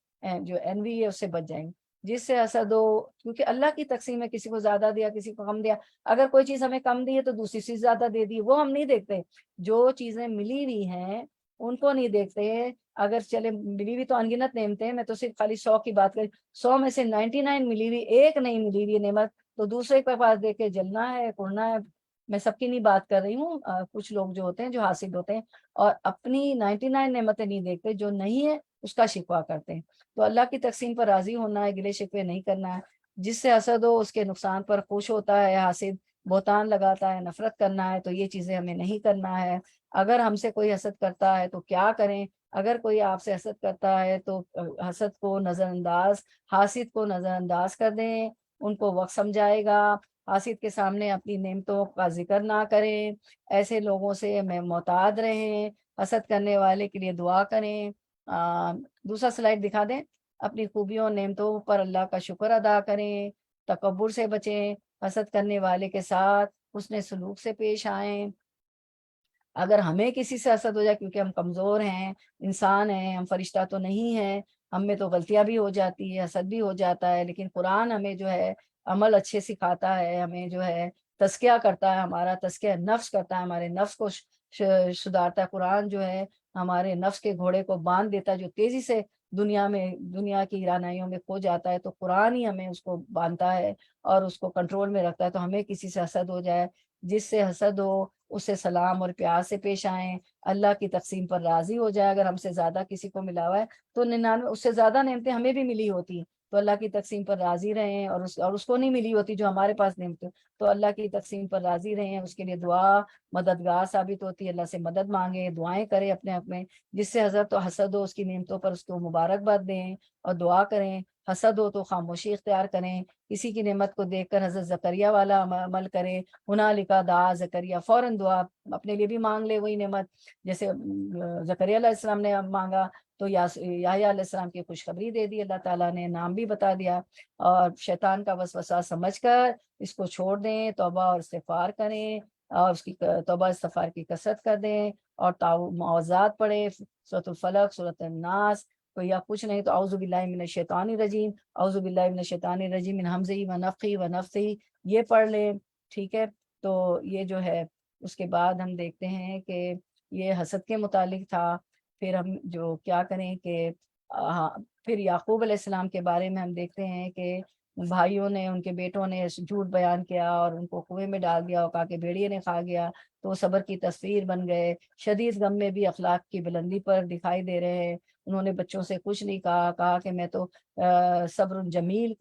جو انوی ہے، اس سے بچ جائیں گے. جس سے حسد ہو، کیونکہ اللہ کی تقسیم ہے، کسی کو زیادہ دیا، کسی کو کم دیا. اگر کوئی چیز ہمیں کم دی ہے تو دوسری چیز زیادہ دے دی، وہ ہم نہیں دیکھتے. جو چیزیں ملی ہوئی ہیں ان کو نہیں دیکھتے. اگر چلے ملی ہوئی تو انگنت نعمتیں ہیں، میں تو صرف خالی 100 کی بات کری، 100 میں سے 99 ملی ہوئی، ایک نہیں ملی ہوئی نعمت، تو دوسرے کے پاس دیکھ کے جلنا ہے، کڑنا ہے. میں سب کی نہیں بات کر رہی ہوں، کچھ لوگ جو ہوتے ہیں جو حاسد ہوتے ہیں اور اپنی 99 نعمتیں نہیں دیکھتے، جو نہیں ہے اس کا شکوہ کرتے ہیں. تو اللہ کی تقسیم پر راضی ہونا ہے، گلے شکوے نہیں کرنا ہے. جس سے حسد ہو اس کے نقصان پر خوش ہوتا ہے حاسد، بہتان لگاتا ہے، نفرت کرنا ہے، تو یہ چیزیں ہمیں نہیں کرنا ہے. اگر ہم سے کوئی حسد کرتا ہے تو کیا کریں؟ اگر کوئی آپ سے حسد کرتا ہے تو حسد کو نظر انداز، حاسد کو نظر انداز کر دیں، ان کو وقت سمجھائے گا. حاسد کے سامنے اپنی نعمتوں کا ذکر نہ کریں، ایسے لوگوں سے میں محتاط رہیں. حسد کرنے والے کے لیے دعا کریں. دوسرا سلائیڈ دکھا دیں. اپنی خوبیوں نعمتوں پر اللہ کا شکر ادا کریں، تکبر سے بچیں، حسد کرنے والے کے ساتھ حسن سلوک سے پیش آئیں. اگر ہمیں کسی سے حسد ہو جائے، کیونکہ ہم کمزور ہیں، انسان ہیں، ہم فرشتہ تو نہیں ہیں، ہم میں تو غلطیاں بھی ہو جاتی ہے، حسد بھی ہو جاتا ہے، لیکن قرآن ہمیں جو ہے عمل اچھے سکھاتا ہے، ہمیں جو ہے تزکیہ کرتا ہے، ہمارا تزکیہ نفس کرتا ہے، ہمارے نفس کو سدھارتا ہے. قرآن جو ہے ہمارے نفس کے گھوڑے کو باندھ دیتا ہے، جو تیزی سے دنیا کی رانائیوں میں کھو جاتا ہے، تو قرآن ہی ہمیں اس کو باندھتا ہے اور اس کو کنٹرول میں رکھتا ہے. تو ہمیں کسی سے حسد ہو جائے، جس سے حسد ہو اس سے سلام اور پیار سے پیش آئیں. اللہ کی تقسیم پر راضی ہو جائے. اگر ہم سے زیادہ کسی کو ملا ہوا ہے تو 99 اس سے زیادہ نعمتیں ہمیں بھی ملی ہوتی ہیں، تو اللہ کی تقسیم پر راضی رہیں. اور اس کو نہیں ملی ہوتی جو ہمارے پاس نعمتیں، تو اللہ کی تقسیم پر راضی رہیں. اس کے لیے دعا مددگار ثابت ہوتی ہے. اللہ سے مدد مانگیں، دعائیں کریں اپنے حق میں. جس سے حسد و حسد ہو اس کی نعمتوں پر اس کو مبارکباد دیں اور دعا کریں. حسد ہو تو خاموشی اختیار کریں. کسی کی نعمت کو دیکھ کر حضرت زکریا والا عمل کریں. ہنالک دعا زکریا، فوراً دعا اپنے لیے بھی مانگ لے وہی نعمت جیسے زکریا علیہ السلام نے مانگا، تو یحییٰ علیہ السلام کی خوشخبری دے دی اللہ تعالیٰ نے، نام بھی بتا دیا. اور شیطان کا وسوسہ سمجھ کر اس کو چھوڑ دیں، توبہ اور استغفار کریں، اور اس کی توبہ استغفار کی کثرت کر دیں، اور معوذات پڑھیں، سورۃ الفلق، سورۃ الناس. کوئی یا کچھ نہیں تو اعوذ باللہ من الشیطان الرجیم، اعوذ باللہ من الشیطان الرجیم من ہمزہ ونفخہ ونفثہ، یہ پڑھ لیں. ٹھیک ہے، تو یہ جو ہے اس کے بعد ہم دیکھتے ہیں کہ یہ حسد کے متعلق تھا. پھر ہم جو کیا کریں کہ ہاں، پھر یعقوب علیہ السلام کے بارے میں ہم دیکھتے ہیں کہ بھائیوں نے، ان کے بیٹوں نے جھوٹ بیان کیا اور ان کو کنویں میں ڈال دیا اور کہا کہ بھیڑیے نے کھا گیا، تو وہ صبر کی تصویر بن گئے۔ شدید غم میں بھی اخلاق کی بلندی پر دکھائی دے رہے ہیں۔ انہوں نے بچوں سے کچھ نہیں کہا، کہا کہ میں تو صبر جمیل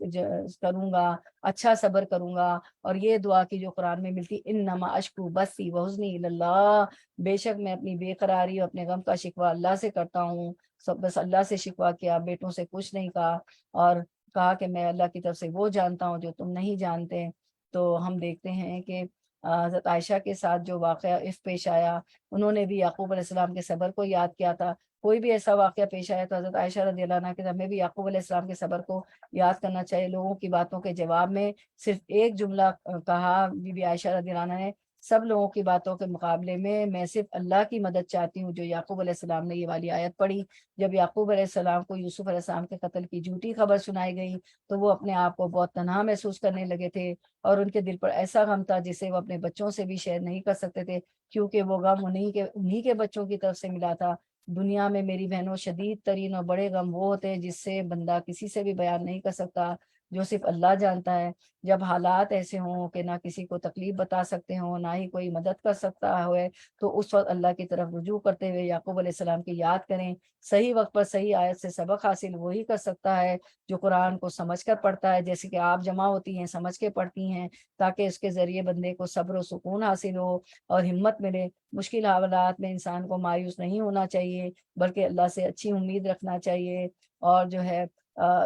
کروں گا، اچھا صبر کروں گا۔ اور یہ دعا کی جو قرآن میں ملتی، انما اشکو بثی وحزنی اللہ، بے شک میں اپنی بے قراری اور اپنے غم کا شکوہ اللہ سے کرتا ہوں۔ سب بس اللہ سے شکوہ کیا، بیٹوں سے کچھ نہیں کہا، اور کہا کہ میں اللہ کی طرف سے وہ جانتا ہوں جو تم نہیں جانتے۔ تو ہم دیکھتے ہیں کہ حضرت عائشہ کے ساتھ جو واقعہ پیش آیا، انہوں نے بھی یعقوب علیہ السلام کے صبر کو یاد کیا تھا۔ کوئی بھی ایسا واقعہ پیش آیا تو حضرت عائشہ رضی اللہ عنہ کے ہمیں بھی یعقوب علیہ السلام کے صبر کو یاد کرنا چاہیے۔ لوگوں کی باتوں کے جواب میں صرف ایک جملہ کہا بی بی عائشہ رضی اللہ عنہ نے، سب لوگوں کی باتوں کے مقابلے میں صرف اللہ کی مدد چاہتی ہوں۔ جو یعقوب علیہ السلام نے یہ والی آیت پڑھی، جب یعقوب علیہ السلام کو یوسف علیہ السلام کے قتل کی جھوٹی خبر سنائی گئی تو وہ اپنے آپ کو بہت تنہا محسوس کرنے لگے تھے، اور ان کے دل پر ایسا غم تھا جسے وہ اپنے بچوں سے بھی شیئر نہیں کر سکتے تھے، کیونکہ وہ غم انہی کے بچوں کی طرف سے ملا تھا۔ دنیا میں میری بہنوں شدید ترین اور بڑے غم وہ ہوتے ہیں جس سے بندہ کسی سے بھی بیان نہیں کر سکتا، جو صرف اللہ جانتا ہے۔ جب حالات ایسے ہوں کہ نہ کسی کو تکلیف بتا سکتے ہوں، نہ ہی کوئی مدد کر سکتا ہوئے، تو اس وقت اللہ کی طرف رجوع کرتے ہوئے یعقوب علیہ السلام کی یاد کریں۔ صحیح وقت پر صحیح آیت سے سبق حاصل وہی کر سکتا ہے جو قرآن کو سمجھ کر پڑھتا ہے، جیسے کہ آپ جمع ہوتی ہیں سمجھ کے پڑھتی ہیں، تاکہ اس کے ذریعے بندے کو صبر و سکون حاصل ہو اور ہمت ملے۔ مشکل حالات میں انسان کو مایوس نہیں ہونا چاہیے، بلکہ اللہ سے اچھی امید رکھنا چاہیے، اور جو ہے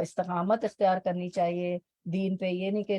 استقامت اختیار کرنی چاہیے دین پہ۔ یہ نہیں کہ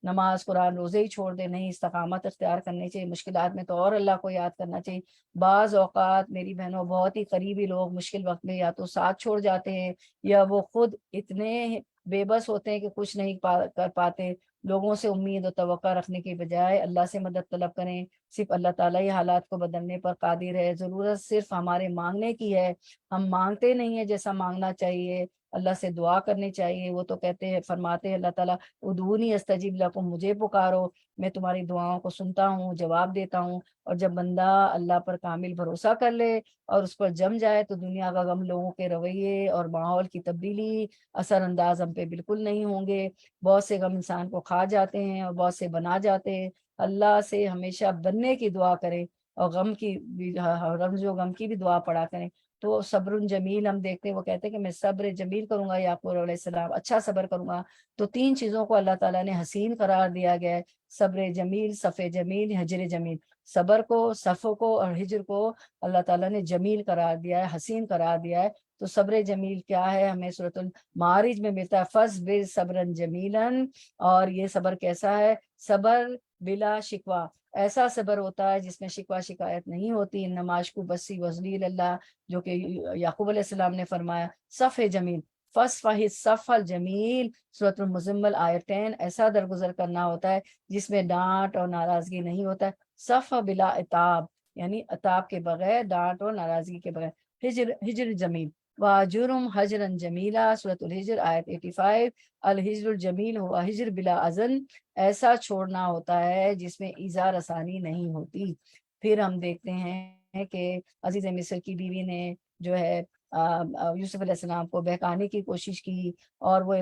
نماز قرآن روزے ہی چھوڑ دے، نہیں، استقامت اختیار کرنی چاہیے۔ مشکلات میں تو اور اللہ کو یاد کرنا چاہیے۔ بعض اوقات میری بہنوں بہت ہی قریبی لوگ مشکل وقت میں یا تو ساتھ چھوڑ جاتے ہیں، یا وہ خود اتنے بے بس ہوتے ہیں کہ کچھ نہیں کر پاتے۔ لوگوں سے امید و توقع رکھنے کی بجائے اللہ سے مدد طلب کریں۔ صرف اللہ تعالیٰ ہی حالات کو بدلنے پر قادر ہے۔ ضرورت صرف ہمارے مانگنے کی ہے۔ ہم مانگتے نہیں ہیں جیسا مانگنا چاہیے، اللہ سے دعا کرنی چاہیے۔ وہ تو کہتے ہیں، فرماتے ہیں اللہ تعالیٰ، ادعونی استجب لکم، مجھے پکارو، میں تمہاری دعاؤں کو سنتا ہوں، جواب دیتا ہوں۔ اور جب بندہ اللہ پر کامل بھروسہ کر لے اور اس پر جم جائے تو دنیا کا غم، لوگوں کے رویے اور ماحول کی تبدیلی اثر انداز ہم پہ بالکل نہیں ہوں گے۔ بہت سے غم انسان کو کھا جاتے ہیں اور بہت سے بنا جاتے ہیں۔ اللہ سے ہمیشہ بننے کی دعا کریں، اور غم کی بھی، رمز و غم کی بھی دعا پڑا کریں۔ تو صبر جمیل ہم دیکھتے ہیں، وہ کہتے ہیں کہ میں صبر جمیل کروں گا، یعقوب علیہ السلام اچھا صبر کروں گا۔ تو تین چیزوں کو اللہ تعالیٰ نے حسین قرار دیا گیا ہے: صبر جمیل، صفح جمیل، ہجر جمیل۔ صبر کو، صفح کو اور ہجر کو اللہ تعالیٰ نے جمیل قرار دیا ہے، حسین قرار دیا ہے۔ تو صبر جمیل کیا ہے؟ ہمیں سورۃ المعارج میں ملتا ہے، فاصبر صبرا جمیلا۔ اور یہ صبر کیسا ہے؟ صبر بلا شکوہ، ایسا صبر ہوتا ہے جس میں شکوہ شکایت نہیں ہوتی۔ انما اشکو بثی وحزنی اللہ، جو کہ یعقوب علیہ السلام نے فرمایا۔ صفح جمیل، فصفح الصفح الجمیل، سورۃ المزمل آیت 10، ایسا درگزر کرنا ہوتا ہے جس میں ڈانٹ اور ناراضگی نہیں ہوتا ہے۔ صفح بلا عتاب، یعنی عتاب کے بغیر، ڈانٹ اور ناراضگی کے بغیر۔ ہجر جمیل، واجرم حجرا جمیلا، سورۃ الحجر آیت 85۔ الحجر الجمیل ہوا ہجر بلا اذن، ایسا چھوڑنا ہوتا ہے جس میں ایذا رسانی نہیں ہوتی۔ پھر ہم دیکھتے ہیں کہ عزیز مصر کی بیوی نے جو ہے یوسف علیہ السلام کو بہکانے کی کوشش کی، اور وہ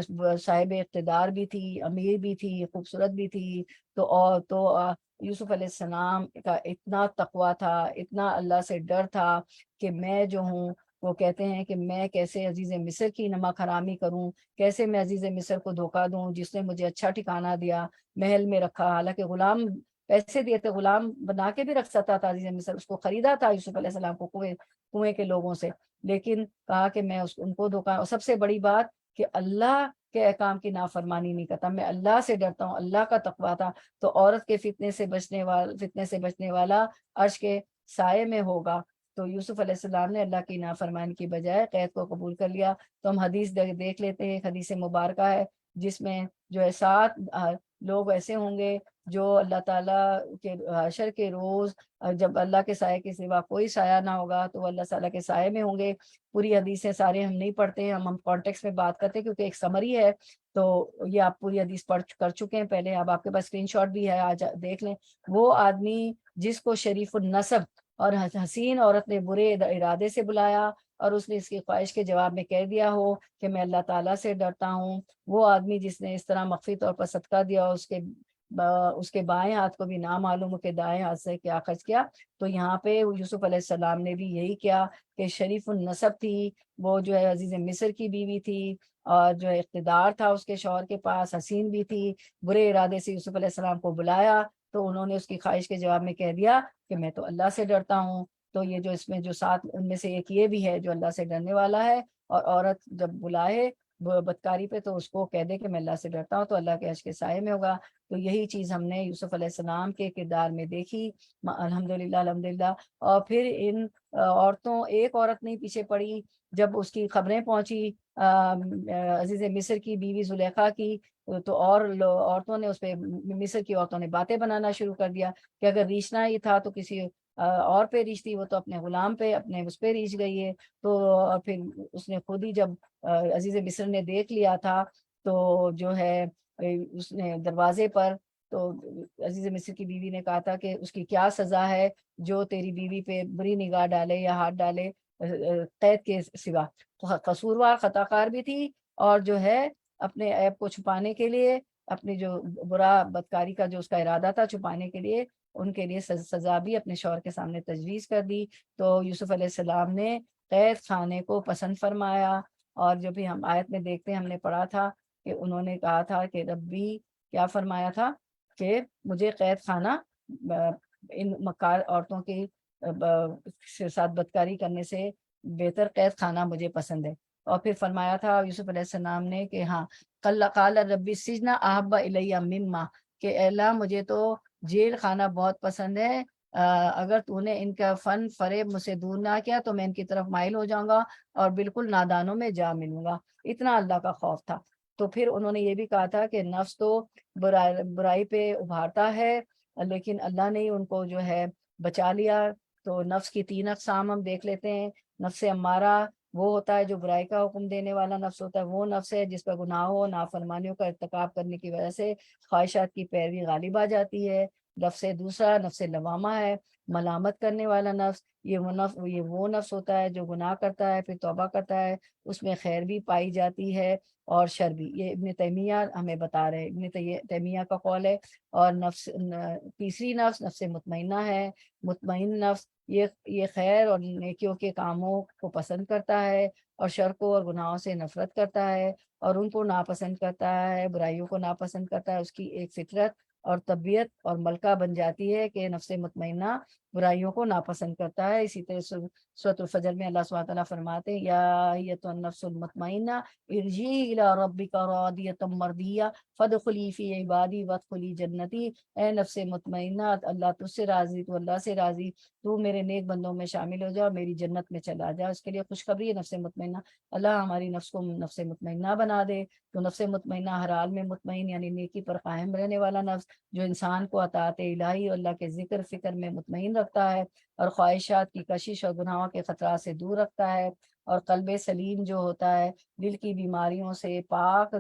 صاحب اقتدار بھی تھی، امیر بھی تھی، خوبصورت بھی تھی۔ تو یوسف علیہ السلام کا اتنا تقویٰ تھا، اتنا اللہ سے ڈر تھا کہ میں جو ہوں، وہ کہتے ہیں کہ میں کیسے عزیز مصر کی نمک حرامی کروں، کیسے میں عزیز مصر کو دھوکہ دوں جس نے مجھے اچھا ٹھکانہ دیا، محل میں رکھا، حالانکہ غلام پیسے دیے تھے، غلام بنا کے بھی رکھ سکتا تھا عزیز مصر، اس کو خریدا تھا یوسف علیہ السلام کو کنویں کے لوگوں سے، لیکن کہا کہ میں ان کو دھوکہ۔ اور سب سے بڑی بات کہ اللہ کے احکام کی نافرمانی نہیں کرتا، میں اللہ سے ڈرتا ہوں، اللہ کا تقویٰ تھا۔ تو عورت کے فتنے سے بچنے والا عرش کے سائے میں ہوگا۔ تو یوسف علیہ السلام نے اللہ کی نافرمانی کی بجائے قید کو قبول کر لیا۔ تو ہم حدیث دیکھ لیتے ہیں، ایک حدیث مبارکہ ہے جس میں جو ہے 7 لوگ ایسے ہوں گے جو اللہ تعالیٰ کے حشر کے روز، جب اللہ کے سائے کے سوا کوئی سایہ نہ ہوگا، تو وہ اللہ تعالیٰ کے سائے میں ہوں گے۔ پوری حدیثیں سارے ہم نہیں پڑھتے ہیں، ہم کانٹیکس میں بات کرتے ہیں کیونکہ ایک سمری ہے۔ تو یہ آپ پوری حدیث پڑھ کر چکے ہیں پہلے، اب آپ کے پاس اسکرین شاٹ بھی ہے، آج دیکھ لیں۔ وہ آدمی جس کو شریف النسب اور حسین عورت نے برے ارادے سے بلایا، اور اس نے اس کی خواہش کے جواب میں کہہ دیا ہو کہ میں اللہ تعالیٰ سے ڈرتا ہوں، وہ آدمی جس نے اس طرح مخفی طور پر صدقہ دیا، اس کے بائیں ہاتھ کو بھی نامعلوم ہو کہ دائیں ہاتھ سے کیا خرچ کیا۔ تو یہاں پہ یوسف علیہ السلام نے بھی یہی کیا کہ شریف النسب تھی، وہ جو ہے عزیز مصر کی بیوی تھی، اور جو ہے اقتدار تھا اس کے شوہر کے پاس، حسین بھی تھی، برے ارادے سے یوسف علیہ السلام کو بلایا تو انہوں نے اس کی خواہش کے جواب میں کہہ دیا کہ میں تو اللہ سے ڈرتا ہوں۔ تو یہ جو اس میں جو سات ان میں سے ایک یہ بھی ہے جو اللہ سے ڈرنے والا ہے، اور عورت جب بلائے بدکاری پہ تو اس کو کہہ دے کہ میں اللہ سے ڈرتا ہوں تو اللہ کے عرش کے سائے میں ہوگا۔ تو یہی چیز ہم نے یوسف علیہ السلام کے کردار میں دیکھی، الحمدللہ الحمدللہ۔ اور پھر ان عورتوں، ایک عورت نہیں پیچھے پڑی، جب اس کی خبریں پہنچی عزیز مصر کی بیوی زلیخا کی، تو عورتوں نے اس پہ، مصر کی عورتوں نے باتیں بنانا شروع کر دیا کہ اگر ریچھنا ہی تھا تو کسی اور پہ ریچھ تھی، وہ تو اپنے غلام پہ، اپنے اس پہ ریچھ گئی ہے۔ تو اور پھر اس نے خود ہی جب عزیز مصر نے دیکھ لیا تھا تو جو ہے اس نے دروازے پر، تو عزیز مصر کی بیوی نے کہا تھا کہ اس کی کیا سزا ہے جو تیری بیوی پہ بری نگاہ ڈالے یا ہاتھ ڈالے قید کے سوا۔ قصوروار خطا کار بھی تھی، اور جو ہے اپنے عیب کو چھپانے کے لیے، اپنی جو برا بدکاری کا جو اس کا ارادہ تھا چھپانے کے لیے، ان کے لیے سزا بھی اپنے شوہر کے سامنے تجویز کر دی۔ تو یوسف علیہ السلام نے قید خانے کو پسند فرمایا، اور جو بھی ہم آیت میں دیکھتے ہیں، ہم نے پڑھا تھا کہ انہوں نے کہا تھا کہ ربی، کیا فرمایا تھا کہ مجھے قید خانہ ان مکار عورتوں کی ساتھ بدکاری کرنے سے بہتر قید خانہ مجھے پسند ہے۔ اور پھر فرمایا تھا یوسف علیہ السلام نے کہ ہاں، قال ربی السجن احب الی مما، کہ اے اللہ مجھے تو جیل خانہ بہت پسند ہے، اگر تو نے ان کا فن فریب مجھ سے دور نہ کیا تو میں ان کی طرف مائل ہو جاؤں گا اور بالکل نادانوں میں جا ملوں گا۔ اتنا اللہ کا خوف تھا۔ تو پھر انہوں نے یہ بھی کہا تھا کہ نفس تو برائی پہ ابھارتا ہے، لیکن اللہ نے ان کو جو ہے بچا لیا۔ تو نفس کی تین اقسام ہم دیکھ لیتے ہیں۔ نفس امارہ وہ ہوتا ہے جو برائی کا حکم دینے والا نفس ہوتا ہے، وہ نفس ہے جس پر گناہوں نافرمانیوں کا ارتکاب کرنے کی وجہ سے خواہشات کی پیروی غالب آ جاتی ہے۔ نفس دوسرا نفس لوامہ ہے، ملامت کرنے والا نفس، یہ وہ نفس ہوتا ہے جو گناہ کرتا ہے پھر توبہ کرتا ہے، اس میں خیر بھی پائی جاتی ہے اور شر بھی۔ یہ ابن تیمیہ ہمیں بتا رہے ہیں، ابن تیمیہ کا قول ہے۔ اور تیسری نفس نفس مطمئنہ ہے۔ مطمئن نفس یہ خیر اور نیکیوں کے کاموں کو پسند کرتا ہے، اور شر کو اور گناہوں سے نفرت کرتا ہے، اور ان کو ناپسند کرتا ہے، برائیوں کو ناپسند کرتا ہے۔ اس کی ایک فطرت اور طبیعت اور ملکہ بن جاتی ہے کہ نفس مطمئنہ برائیوں کو ناپسند کرتا ہے۔ اسی طرح سورۃ الفجر میں اللہ سبحانہ تعالیٰ فرماتے ہیں یا ایتھا النفس المطمئنہ ارجعی الی ربک راضیۃ مرضیہ فادخلی فی عبادی وادخلی جنتی۔ اے نفس مطمئنہ، اللہ تجھ سے راضی، تو اللہ سے راضی، تو میرے نیک بندوں میں شامل ہو جا، میری جنت میں چلا جا۔ اس کے لیے خوشخبری ہے نفس مطمئنہ۔ اللہ ہماری نفس کو نفس مطمئنہ بنا دے۔ تو نفس مطمئنہ ہر حال میں مطمئن، یعنی نیکی پر قائم رہنے والا نفس، جو انسان کو اطاعت الہی اور اللہ کے ذکر فکر میں مطمئن رکھتا ہے، اور خواہشات کی کشش اور گناہوں کے خطرات سے دور رکھتا ہے، اور قلب سلیم جو ہوتا ہے دل کی بیماریوں سے پاک،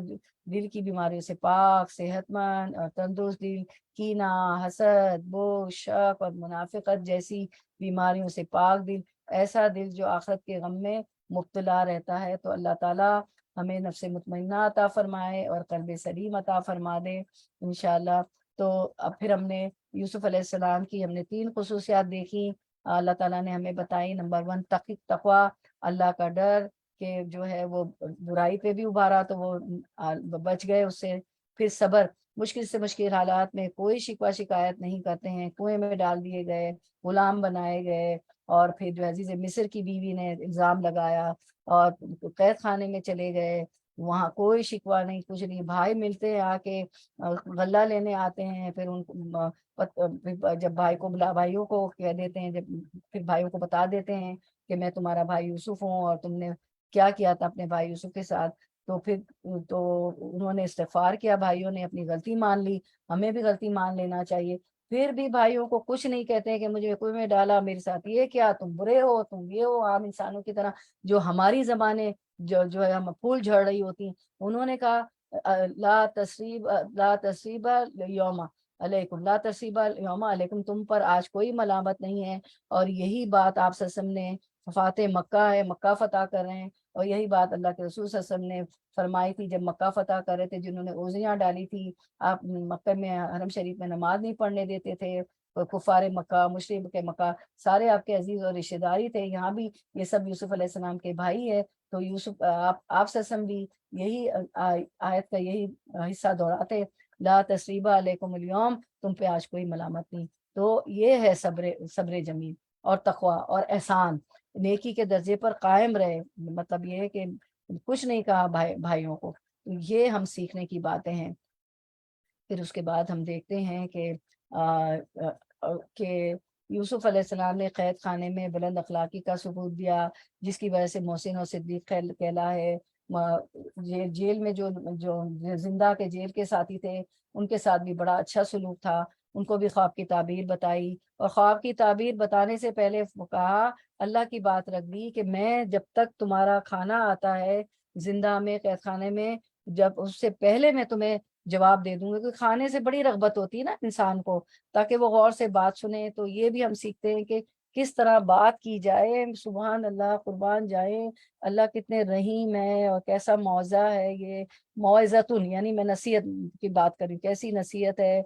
صحت مند اور تندرست دل، کینہ، حسد، بغض، شک اور منافقت جیسی بیماریوں سے پاک دل، ایسا دل جو آخرت کے غم میں مبتلا رہتا ہے۔ تو اللہ تعالیٰ ہمیں نفس مطمئنہ عطا فرمائے اور قلب سلیم عطا فرما دے انشاءاللہ۔ تو اب پھر ہم نے یوسف علیہ السلام کی ہم نے 3 خصوصیات دیکھی، اللہ تعالیٰ نے ہمیں بتائی۔ نمبر 1 تقوی، اللہ کا ڈر، کہ جو ہے وہ برائی پہ بھی ابھارا تو وہ بچ گئے اس سے۔ پھر صبر، مشکل سے مشکل حالات میں کوئی شکوہ شکایت نہیں کرتے ہیں، کنویں میں ڈال دیے گئے، غلام بنائے گئے، اور پھر جو عزیز مصر کی بیوی نے الزام لگایا اور قید خانے میں چلے گئے، وہاں کوئی شکوہ نہیں، کچھ نہیں۔ بھائی ملتے ہیں آ کے، غلہ لینے آتے ہیں، پھر ان جب بھائیوں کو کہہ دیتے ہیں، جب پھر بھائیوں کو بتا دیتے ہیں کہ میں تمہارا بھائی یوسف ہوں اور تم نے کیا کیا تھا اپنے بھائی یوسف کے ساتھ، تو پھر تو انہوں نے استغفار کیا، بھائیوں نے اپنی غلطی مان لی۔ ہمیں بھی غلطی مان لینا چاہیے۔ پھر بھی بھائیوں کو کچھ نہیں کہتے ہیں کہ مجھے کنویں میں ڈالا، میرے ساتھ یہ کیا، تم برے ہو، تم یہ ہو، عام انسانوں کی طرح جو ہماری زبانیں جو ہے ہم پھول جھڑ رہی ہوتی ہیں۔ انہوں نے کہا لا تصریب یوم علیکم، لا تصریب یوم علیکم، تم پر آج کوئی ملامت نہیں ہے۔ اور یہی بات آپ وسلم نے فاتح مکہ ہے، مکہ فتح کر رہے ہیں، اور یہی بات اللہ کے رسول صلی اللہ علیہ وسلم نے فرمائی تھی جب مکہ فتح کر رہے تھے، جنہوں نے اوزیاں ڈالی تھی، آپ مکہ میں حرم شریف میں نماز نہیں پڑھنے دیتے تھے، کفار مکہ، مشرک کے مکہ سارے آپ کے عزیز اور رشتے داری تھے، یہاں بھی یہ سب یوسف علیہ السلام کے بھائی ہے، تو یوسف آپ صلی اللہ علیہ وسلم بھی یہی آیت کا یہی حصہ دہراتے، لا تسریبہ علیکم اليوم، تم پہ آج کوئی ملامت نہیں۔ تو یہ ہے صبر جمیل اور تقوی اور احسان، نیکی کے درجے پر قائم رہے، مطلب یہ ہے کہ کچھ نہیں کہا بھائیوں کو، یہ ہم سیکھنے کی باتیں ہیں۔ پھر اس کے بعد ہم دیکھتے ہیں کہ یوسف علیہ السلام نے قید خانے میں بلند اخلاقی کا ثبوت دیا، جس کی وجہ سے محسن اور صدیق کہلا ہے۔ جیل میں جو زندہ کے جیل کے ساتھی تھے، ان کے ساتھ بھی بڑا اچھا سلوک تھا، ان کو بھی خواب کی تعبیر بتائی، اور خواب کی تعبیر بتانے سے پہلے کہا، اللہ کی بات رکھ دی کہ میں جب تک تمہارا کھانا آتا ہے زندہ میں، قید خانے میں، جب اس سے پہلے میں تمہیں جواب دے دوں گا، کیونکہ کھانے سے بڑی رغبت ہوتی ہے نا انسان کو، تاکہ وہ غور سے بات سنے۔ تو یہ بھی ہم سیکھتے ہیں کہ کس طرح بات کی جائے، سبحان اللہ، قربان جائیں، اللہ کتنے رحیم ہے، اور کیسا موعظہ ہے یہ، موعظتن، یعنی میں نصیحت کی بات کر رہی ہوں، کیسی نصیحت ہے،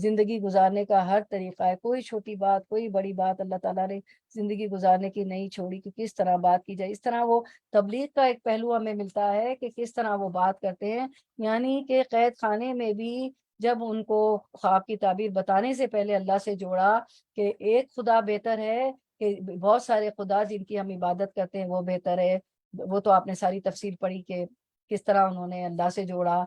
زندگی گزارنے کا ہر طریقہ ہے، کوئی چھوٹی بات کوئی بڑی بات اللہ تعالیٰ نے زندگی گزارنے کی نہیں چھوڑی کہ کس طرح بات کی جائے۔ اس طرح وہ تبلیغ کا ایک پہلو ہمیں ملتا ہے کہ کس طرح وہ بات کرتے ہیں، یعنی کہ قید خانے میں بھی جب ان کو خواب کی تعبیر بتانے سے پہلے اللہ سے جوڑا کہ ایک خدا بہتر ہے کہ بہت سارے خدا جن کی ہم عبادت کرتے ہیں وہ بہتر ہے، وہ تو آپ نے ساری تفصیل پڑھی کہ کس طرح انہوں نے اللہ سے جوڑا۔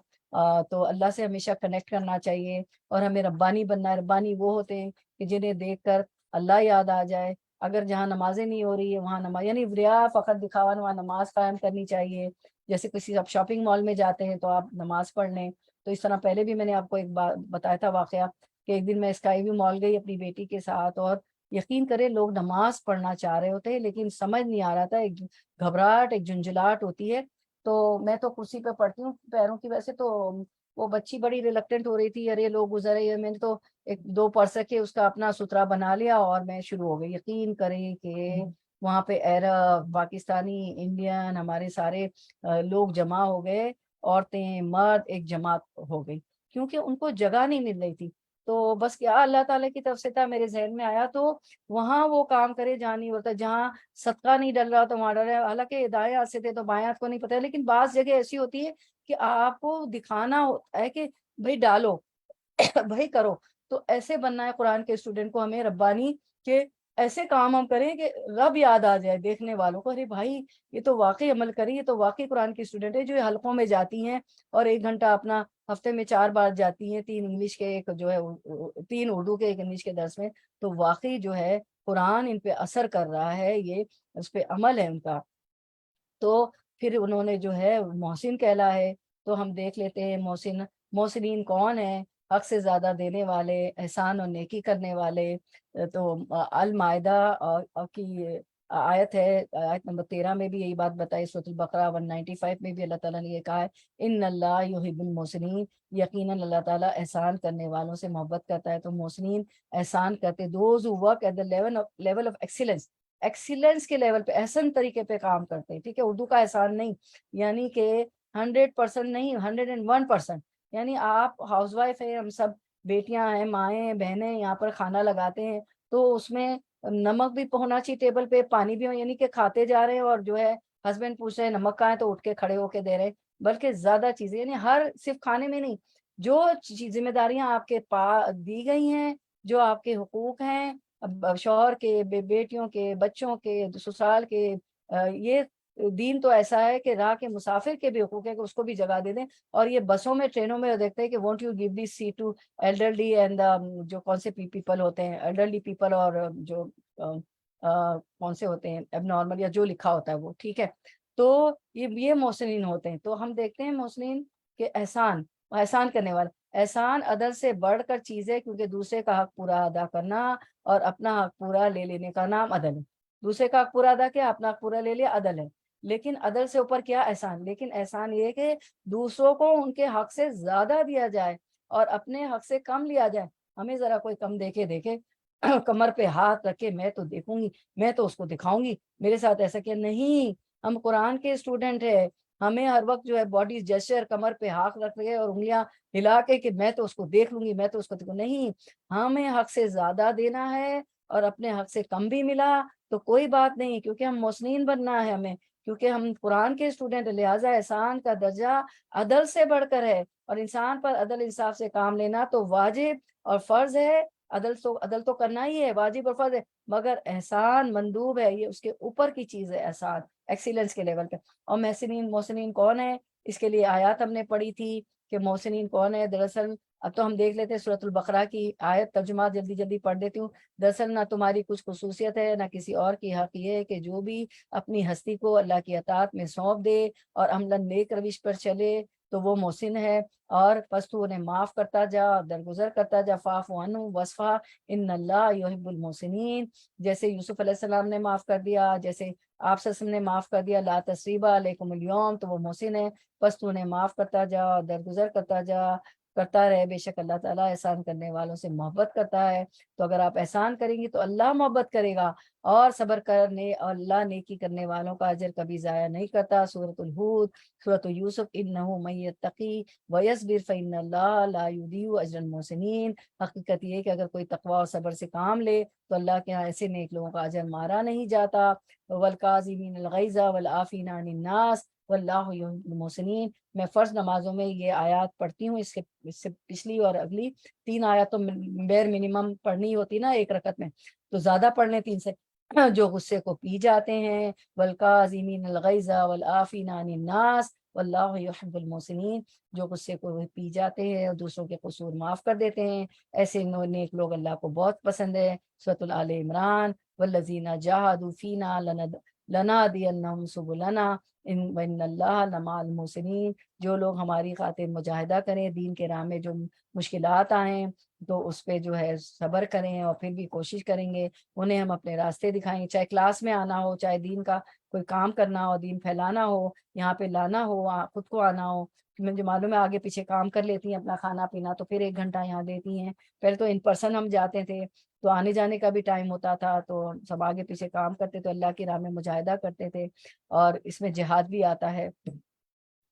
تو اللہ سے ہمیشہ کنیکٹ کرنا چاہیے، اور ہمیں ربانی بننا ہے۔ ربانی وہ ہوتے ہیں کہ جنہیں دیکھ کر اللہ یاد آ جائے، اگر جہاں نمازیں نہیں ہو رہی ہے وہاں نماز، یعنی ریا فقط دکھاوا، وہاں نماز قائم کرنی چاہیے۔ جیسے کسی آپ شاپنگ مال میں جاتے ہیں تو آپ نماز پڑھ لیں، تو اس طرح پہلے بھی میں نے آپ کو ایک بات بتایا تھا واقعہ کہ ایک دن میں اسکائی ویو مال گئی اپنی بیٹی کے ساتھ، اور یقین کرے لوگ نماز پڑھنا چاہ رہے ہوتے لیکن سمجھ نہیں آ رہا تھا، ایک گھبراہٹ ایک جھنجھلاہٹ ہوتی ہے۔ تو میں تو کرسی پہ پڑھتی ہوں پیروں کی، ویسے تو وہ بچی بڑی ریلکٹنٹ ہو رہی تھی، ارے لوگ گزر رہے ہیں، میں نے تو ایک دو پرس کے اس کا اپنا سترا بنا لیا اور میں شروع ہو گئی۔ یقین کریں کہ وہاں پہ عرب، پاکستانی، انڈین، ہمارے سارے لوگ جمع ہو گئے، عورتیں مرد ایک جماعت ہو گئی، کیونکہ ان کو جگہ نہیں مل رہی تھی۔ تو بس کیا اللہ تعالیٰ کی طرف سے تھا، میرے ذہن میں آیا تو وہاں وہ کام کرے جہاں نہیں ہوتا، جہاں صدقہ نہیں ڈل رہا تو وہاں ڈل رہا ہے، حالانکہ دائیں ہاتھ سے تھے تو بائیں ہاتھ کو نہیں پتا، لیکن بعض جگہ ایسی ہوتی ہے کہ آپ کو دکھانا ہوتا ہے کہ بھائی ڈالو بھائی کرو۔ تو ایسے بننا ہے قرآن کے اسٹوڈنٹ کو ہمیں، ربانی، کہ ایسے کام ہم کریں کہ رب یاد آ جائے دیکھنے والوں کو، ارے بھائی یہ تو واقعی عمل کری، یہ تو واقعی قرآن کی اسٹوڈنٹ ہے جو حلقوں میں جاتی ہیں اور 1 گھنٹہ اپنا ہفتے میں 4 بار جاتی ہیں، 3 انگلش کے، ایک جو ہے 3 اردو کے، 1 انگلش کے درس میں، تو واقعی جو ہے قرآن ان پہ اثر کر رہا ہے، یہ اس پہ عمل ہے ان کا۔ تو پھر انہوں نے جو ہے محسن کہلا ہے، تو ہم دیکھ لیتے ہیں محسنین کون ہیں، حق سے زیادہ دینے والے، احسان اور نیکی کرنے والے۔ تو المائدہ کی آیت ہے، آیت نمبر 13 میں بھی یہی بات بتائی، سورۃ البقرہ 195 میں بھی اللہ تعالیٰ نے یہ کہا ہے، ان اللہ یحب المحسنین، یقیناً اللہ تعالیٰ احسان کرنے والوں سے محبت کرتا ہے۔ تو محسنین احسان کرتے، those who work at the level of excellence کے لیول پہ، احسن طریقے پہ کام کرتے ہیں، ٹھیک ہے، اردو کا احسان نہیں، یعنی کہ 100% نہیں، 101%، یعنی آپ ہاؤس وائف ہے، ہم سب بیٹیاں ہیں، مائیں ہیں، بہنیں یہاں پر کھانا لگاتے ہیں، تو اس میں نمک بھی ہونا چاہیے ٹیبل پہ، پانی بھی، یعنی کہ کھاتے جا رہے ہیں اور جو ہے ہسبینڈ پوچھ رہے ہیں نمک کہاں ہے تو اٹھ کے کھڑے ہو کے دے رہے ہیں، بلکہ زیادہ چیزیں، یعنی ہر صرف کھانے میں نہیں، جو ذمہ داریاں آپ کے پاس دی گئی ہیں، جو آپ کے حقوق ہیں، شوہر کے، بیٹیوں کے، بچوں کے، سسرال کے، یہ دین تو ایسا ہے کہ راہ کے مسافر کے بھی حقوق ہے کہ اس کو بھی جگہ دے دیں۔ اور یہ بسوں میں، ٹرینوں میں دیکھتے ہیں کہ won't you give this seat to elderly and جو کون سے پیپل ہوتے ہیں، ایلڈرلی پیپل، اور جو کون سے ہوتے ہیں اب نارمل، یا جو لکھا ہوتا ہے وہ، ٹھیک ہے۔ تو یہ محسنین ہوتے ہیں۔ تو ہم دیکھتے ہیں محسنین کے احسان کرنے والا، احسان عدل سے بڑھ کر چیز ہے، کیونکہ دوسرے کا حق پورا ادا کرنا اور اپنا حق پورا لے لینے کا نام عدل ہے۔ دوسرے کا حق پورا ادا کیا، اپنا حق پورا لے لیا، عدل ہے۔ لیکن عدل سے اوپر کیا، احسان۔ لیکن احسان یہ کہ دوسروں کو ان کے حق سے زیادہ دیا جائے اور اپنے حق سے کم لیا جائے۔ ہمیں ذرا کوئی کم دیکھے کمر پہ ہاتھ رکھے میں تو دیکھوں گی، میں تو اس کو دکھاؤں گی میرے ساتھ ایسا کیا، نہیں، ہم قرآن کے اسٹوڈنٹ ہیں، ہمیں ہر وقت جو ہے باڈی جیسچر، کمر پہ ہاتھ رکھ کے اور انگلیاں ہلا کے کہ میں تو اس کو دیکھ لوں گی، میں تو اس کو دیکھوں، نہیں، ہمیں حق سے زیادہ دینا ہے اور اپنے حق سے کم بھی ملا تو کوئی بات نہیں، کیونکہ ہم محسنین بننا ہے ہمیں، کیونکہ ہم قرآن کے اسٹوڈنٹ، لہٰذا احسان کا درجہ عدل سے بڑھ کر ہے، اور انسان پر عدل انصاف سے کام لینا تو واجب اور فرض ہے، عدل تو کرنا ہی ہے، واجب اور فرض ہے، مگر احسان مندوب ہے، یہ اس کے اوپر کی چیز ہے، احسان ایکسیلنس کے لیول پہ۔ اور محسنین کون ہے، اس کے لیے آیات ہم نے پڑھی تھی کہ محسنین کون ہے۔ دراصل اب تو ہم دیکھ لیتے ہیں سورۃ البقرہ کی آیت، ترجمہ جلدی جلدی پڑھ دیتی ہوں۔ دراصل نہ تمہاری کچھ خصوصیت ہے نہ کسی اور کی، حق یہ ہے کہ جو بھی اپنی ہستی کو اللہ کی اطاعت میں سونپ دے اور عملاً نیک روش پر چلے تو وہ محسن ہے، اور پس تو انہیں معاف کرتا جا، درگزر کرتا جا، فاعف عنہم واصفح ان اللہ یحب المحسنین، جیسے یوسف علیہ السلام نے معاف کر دیا، جیسے آپ صلی اللہ علیہ وسلم نے معاف کر دیا، لا تثریب علیکم اليوم، تو وہ محسن ہے، بس تو انہیں معاف کرتا جا، درگزر کرتا جا، کرتا رہے، بے شک اللہ تعالیٰ احسان کرنے والوں سے محبت کرتا ہے۔ تو اگر آپ احسان کریں گی تو اللہ محبت کرے گا، اور صبر کرنے اور اللہ نیکی کرنے والوں کا اجر کبھی ضائع نہیں کرتا۔ سورۃ الہود، سورۃ یوسف، انہ من یتقی ویصبر فإن اللہ لا یضیع اجر المحسنین، حقیقت یہ کہ اگر کوئی تقوی اور صبر سے کام لے تو اللہ کے یہاں ایسے نیک لوگوں کا اجر مارا نہیں جاتا۔ والکاظمین الغیظ والعافین عن الناس واللہ یحب المحسنین۔ میں فرض نمازوں میں یہ آیات پڑھتی ہوں، اس سے پچھلی اور اگلی 3 آیات تو بیر منیمم پڑھنی ہوتی نا ایک رکعت میں، تو زیادہ پڑھ لیں 3 سے۔ جو غصے کو پی جاتے ہیں، والکاظمین الغیظ والعافین عن الناس واللہ یحب المحسنین، جو غصے کو پی جاتے ہیں اور دوسروں کے قصور معاف کر دیتے ہیں، ایسے نیک لوگ اللہ کو بہت پسند ہے۔ سورۃ آل عمران، والذین جاہدوا فینا لنہدینہم سبلنا وان اللہ لمع المحسنین، جو لوگ ہماری خاطر مجاہدہ کریں، دین کے راہ میں جو مشکلات آئیں تو اس پہ جو ہے صبر کریں اور پھر بھی کوشش کریں گے، انہیں ہم اپنے راستے دکھائیں گے، چاہے کلاس میں آنا ہو، چاہے دین کا کوئی کام کرنا ہو، دین پھیلانا ہو، یہاں پہ لانا ہو، خود کو آنا ہو۔ مجھے معلوم ہے آگے پیچھے کام کر لیتی ہیں اپنا کھانا پینا، تو پھر 1 گھنٹہ یہاں دیتی ہیں، پہلے تو ان پرسن ہم جاتے تھے تو آنے جانے کا بھی ٹائم ہوتا تھا، تو سب آگے پیچھے کام کرتے تو اللہ کی راہ میں مجاہدہ کرتے تھے، اور اس میں جہاد بھی آتا ہے۔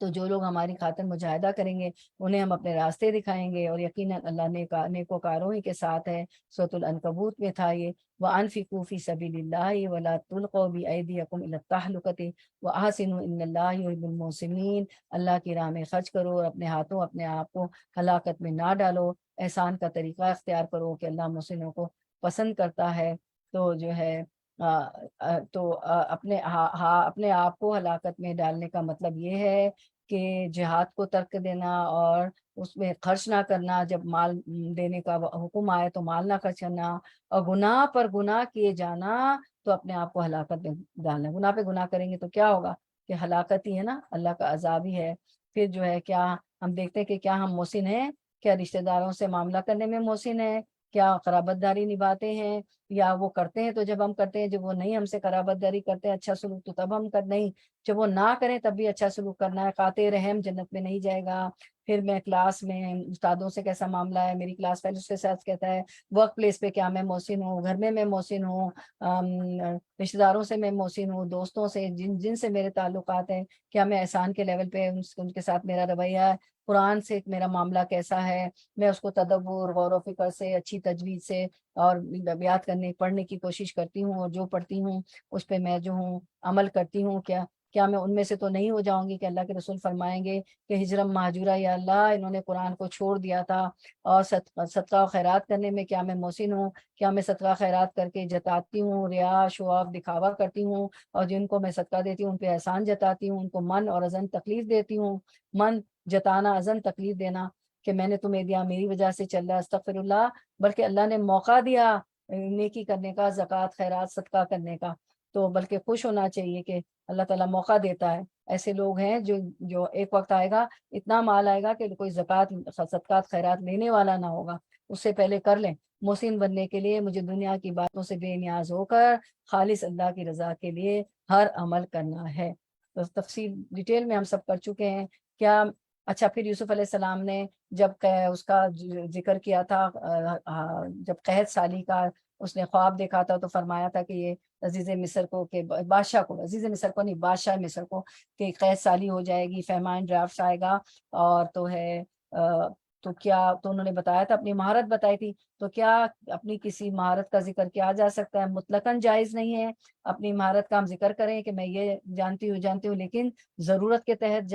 تو جو لوگ ہماری خاطر مجاہدہ کریں گے انہیں ہم اپنے راستے دکھائیں گے، اور یقیناً اللہ نیکوکاروں ہی کے ساتھ ہے۔ سورۃ العنکبوت میں تھا یہ، وَأَنفِقُوا فِي سَبِيلِ اللَّهِ وَلَا تُلْقُوا بِأَيْدِيكُمْ إِلَى التَّهْلُكَةِ وَأَحْسِنُوا إِنَّ اللَّهَ يُحِبُّ الْمُحْسِنِينَ، اللہ کی راہ میں خرچ کرو اور اپنے ہاتھوں اپنے آپ کو ہلاکت میں نہ ڈالو، احسان کا طریقہ اختیار کرو کہ اللہ محسنوں کو پسند کرتا ہے۔ تو جو ہے اپنے آپ کو ہلاکت میں ڈالنے کا مطلب یہ ہے کہ جہاد کو ترک دینا اور اس میں خرچ نہ کرنا، جب مال دینے کا حکم آئے تو مال نہ خرچ کرنا، اور گناہ پر گناہ کیے جانا تو اپنے آپ کو ہلاکت میں ڈالنا۔ گناہ پہ گناہ کریں گے تو کیا ہوگا کہ ہلاکت ہی ہے نا، اللہ کا عذاب ہی ہے۔ پھر جو ہے کیا ہم دیکھتے ہیں کہ کیا ہم محسن ہیں، کیا رشتہ داروں سے معاملہ کرنے میں محسن ہیں، کیا قرابت داری نبھاتے ہیں، یا وہ کرتے ہیں تو جب ہم کرتے ہیں، جب وہ نہیں ہم سے قرابت داری کرتے ہیں اچھا سلوک تو تب ہم نہیں، جب وہ نہ کریں تب بھی اچھا سلوک کرنا ہے۔ قاطع رحم جنت میں نہیں جائے گا۔ پھر میں کلاس میں استادوں سے کیسا معاملہ ہے، میری کلاس فیلوز کے ساتھ کہتا ہے، ورک پلیس پہ کیا میں محسن ہوں، گھر میں محسن ہوں، رشتہ داروں سے میں محسن ہوں، دوستوں سے جن سے میرے تعلقات ہیں کیا میں احسان کے لیول پہ ان کے ساتھ میرا رویہ ہے، قرآن سے میرا معاملہ کیسا ہے، میں اس کو تدبر غور و فکر سے اچھی تجوید سے اور بیات پڑھنے کی کوشش کرتی ہوں، اور جو پڑھتی ہوں اس پہ میں جو ہوں عمل کرتی ہوں، کیا میں ان میں سے تو نہیں ہو جاؤں گی کہ اللہ کے رسول فرمائیں گے کہ ہجرم مہجورہ، یا اللہ انہوں نے قرآن کو چھوڑ دیا تھا، اور صدقہ و خیرات کرنے میں کیا میں محسن ہوں، کیا میں صدقہ خیرات کر کے جتاتی ہوں، ریا شو آف دکھاوا کرتی ہوں، اور جن کو میں صدقہ دیتی ہوں ان پہ احسان جتاتی ہوں، ان کو من اور ازن تکلیف دیتی ہوں، من جتانا، ازن تکلیف دینا کہ میں نے تمہیں دیا میری وجہ سے چل رہا، استغفر اللہ، بلکہ اللہ نے موقع دیا نیکی کرنے کا، زکوٰۃ خیرات صدقہ کرنے کا، تو بلکہ خوش ہونا چاہیے کہ اللہ تعالیٰ موقع دیتا ہے۔ ایسے لوگ ہیں جو ایک وقت آئے گا، اتنا مال آئے گا کہ کوئی زکوٰۃ صدقات خیرات لینے والا نہ ہوگا، اس سے پہلے کر لیں۔ محسن بننے کے لیے مجھے دنیا کی باتوں سے بے نیاز ہو کر خالص اللہ کی رضا کے لیے ہر عمل کرنا ہے۔ تو تفصیل ڈیٹیل میں ہم سب کر چکے ہیں۔ کیا اچھا، پھر یوسف علیہ السلام نے جب اس کا ذکر کیا تھا، جب قحط سالی کا اس نے خواب دیکھا تھا تو فرمایا تھا کہ یہ عزیز مصر کو کہ بادشاہ کو، عزیز مصر کو نہیں، بادشاہ مصر کو کہ قید سالی ہو جائے گی، فیمائن ڈرافٹ آئے گا، اور تو ہے تو کیا، تو انہوں نے بتایا تھا، اپنی مہارت بتائی تھی، تو کیا اپنی کسی مہارت کا ذکر کیا جا سکتا ہے؟ مطلقاً جائز نہیں ہے اپنی مہارت کا ہم ذکر کریں کہ میں یہ جانتی ہوں، لیکن ضرورت کے تحت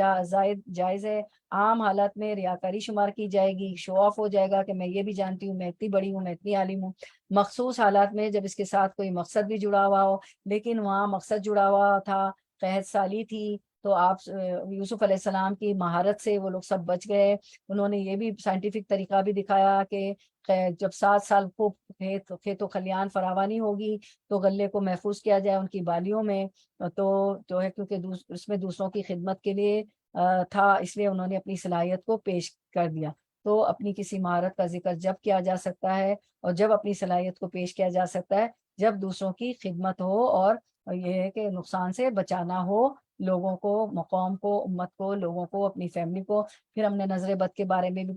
جائز ہے۔ عام حالات میں ریاکاری شمار کی جائے گی، شو آف ہو جائے گا کہ میں یہ بھی جانتی ہوں، میں اتنی بڑی ہوں، میں اتنی عالم ہوں۔ مخصوص حالات میں جب اس کے ساتھ کوئی مقصد بھی جڑا ہوا ہو، لیکن وہاں مقصد جڑا ہوا تھا، قحط سالی تھی، تو آپ یوسف علیہ السلام کی مہارت سے وہ لوگ سب بچ گئے۔ انہوں نے یہ بھی سائنٹیفک طریقہ بھی دکھایا کہ جب 7 سال خوب کھیت و کھلیان فراوانی ہوگی تو غلے کو محفوظ کیا جائے ان کی بالیوں میں، تو جو ہے کیونکہ اس میں دوسروں کی خدمت کے لیے تھا، اس لیے انہوں نے اپنی صلاحیت کو پیش کر دیا۔ تو اپنی کسی مہارت کا ذکر جب کیا جا سکتا ہے اور جب اپنی صلاحیت کو پیش کیا جا سکتا ہے، جب دوسروں کی خدمت ہو اور یہ ہے کہ نقصان سے بچانا ہو لوگوں کو، مقام کو، امت کو، لوگوں کو، اپنی فیملی کو۔ پھر ہم نے نظر بد کے بارے میں بھی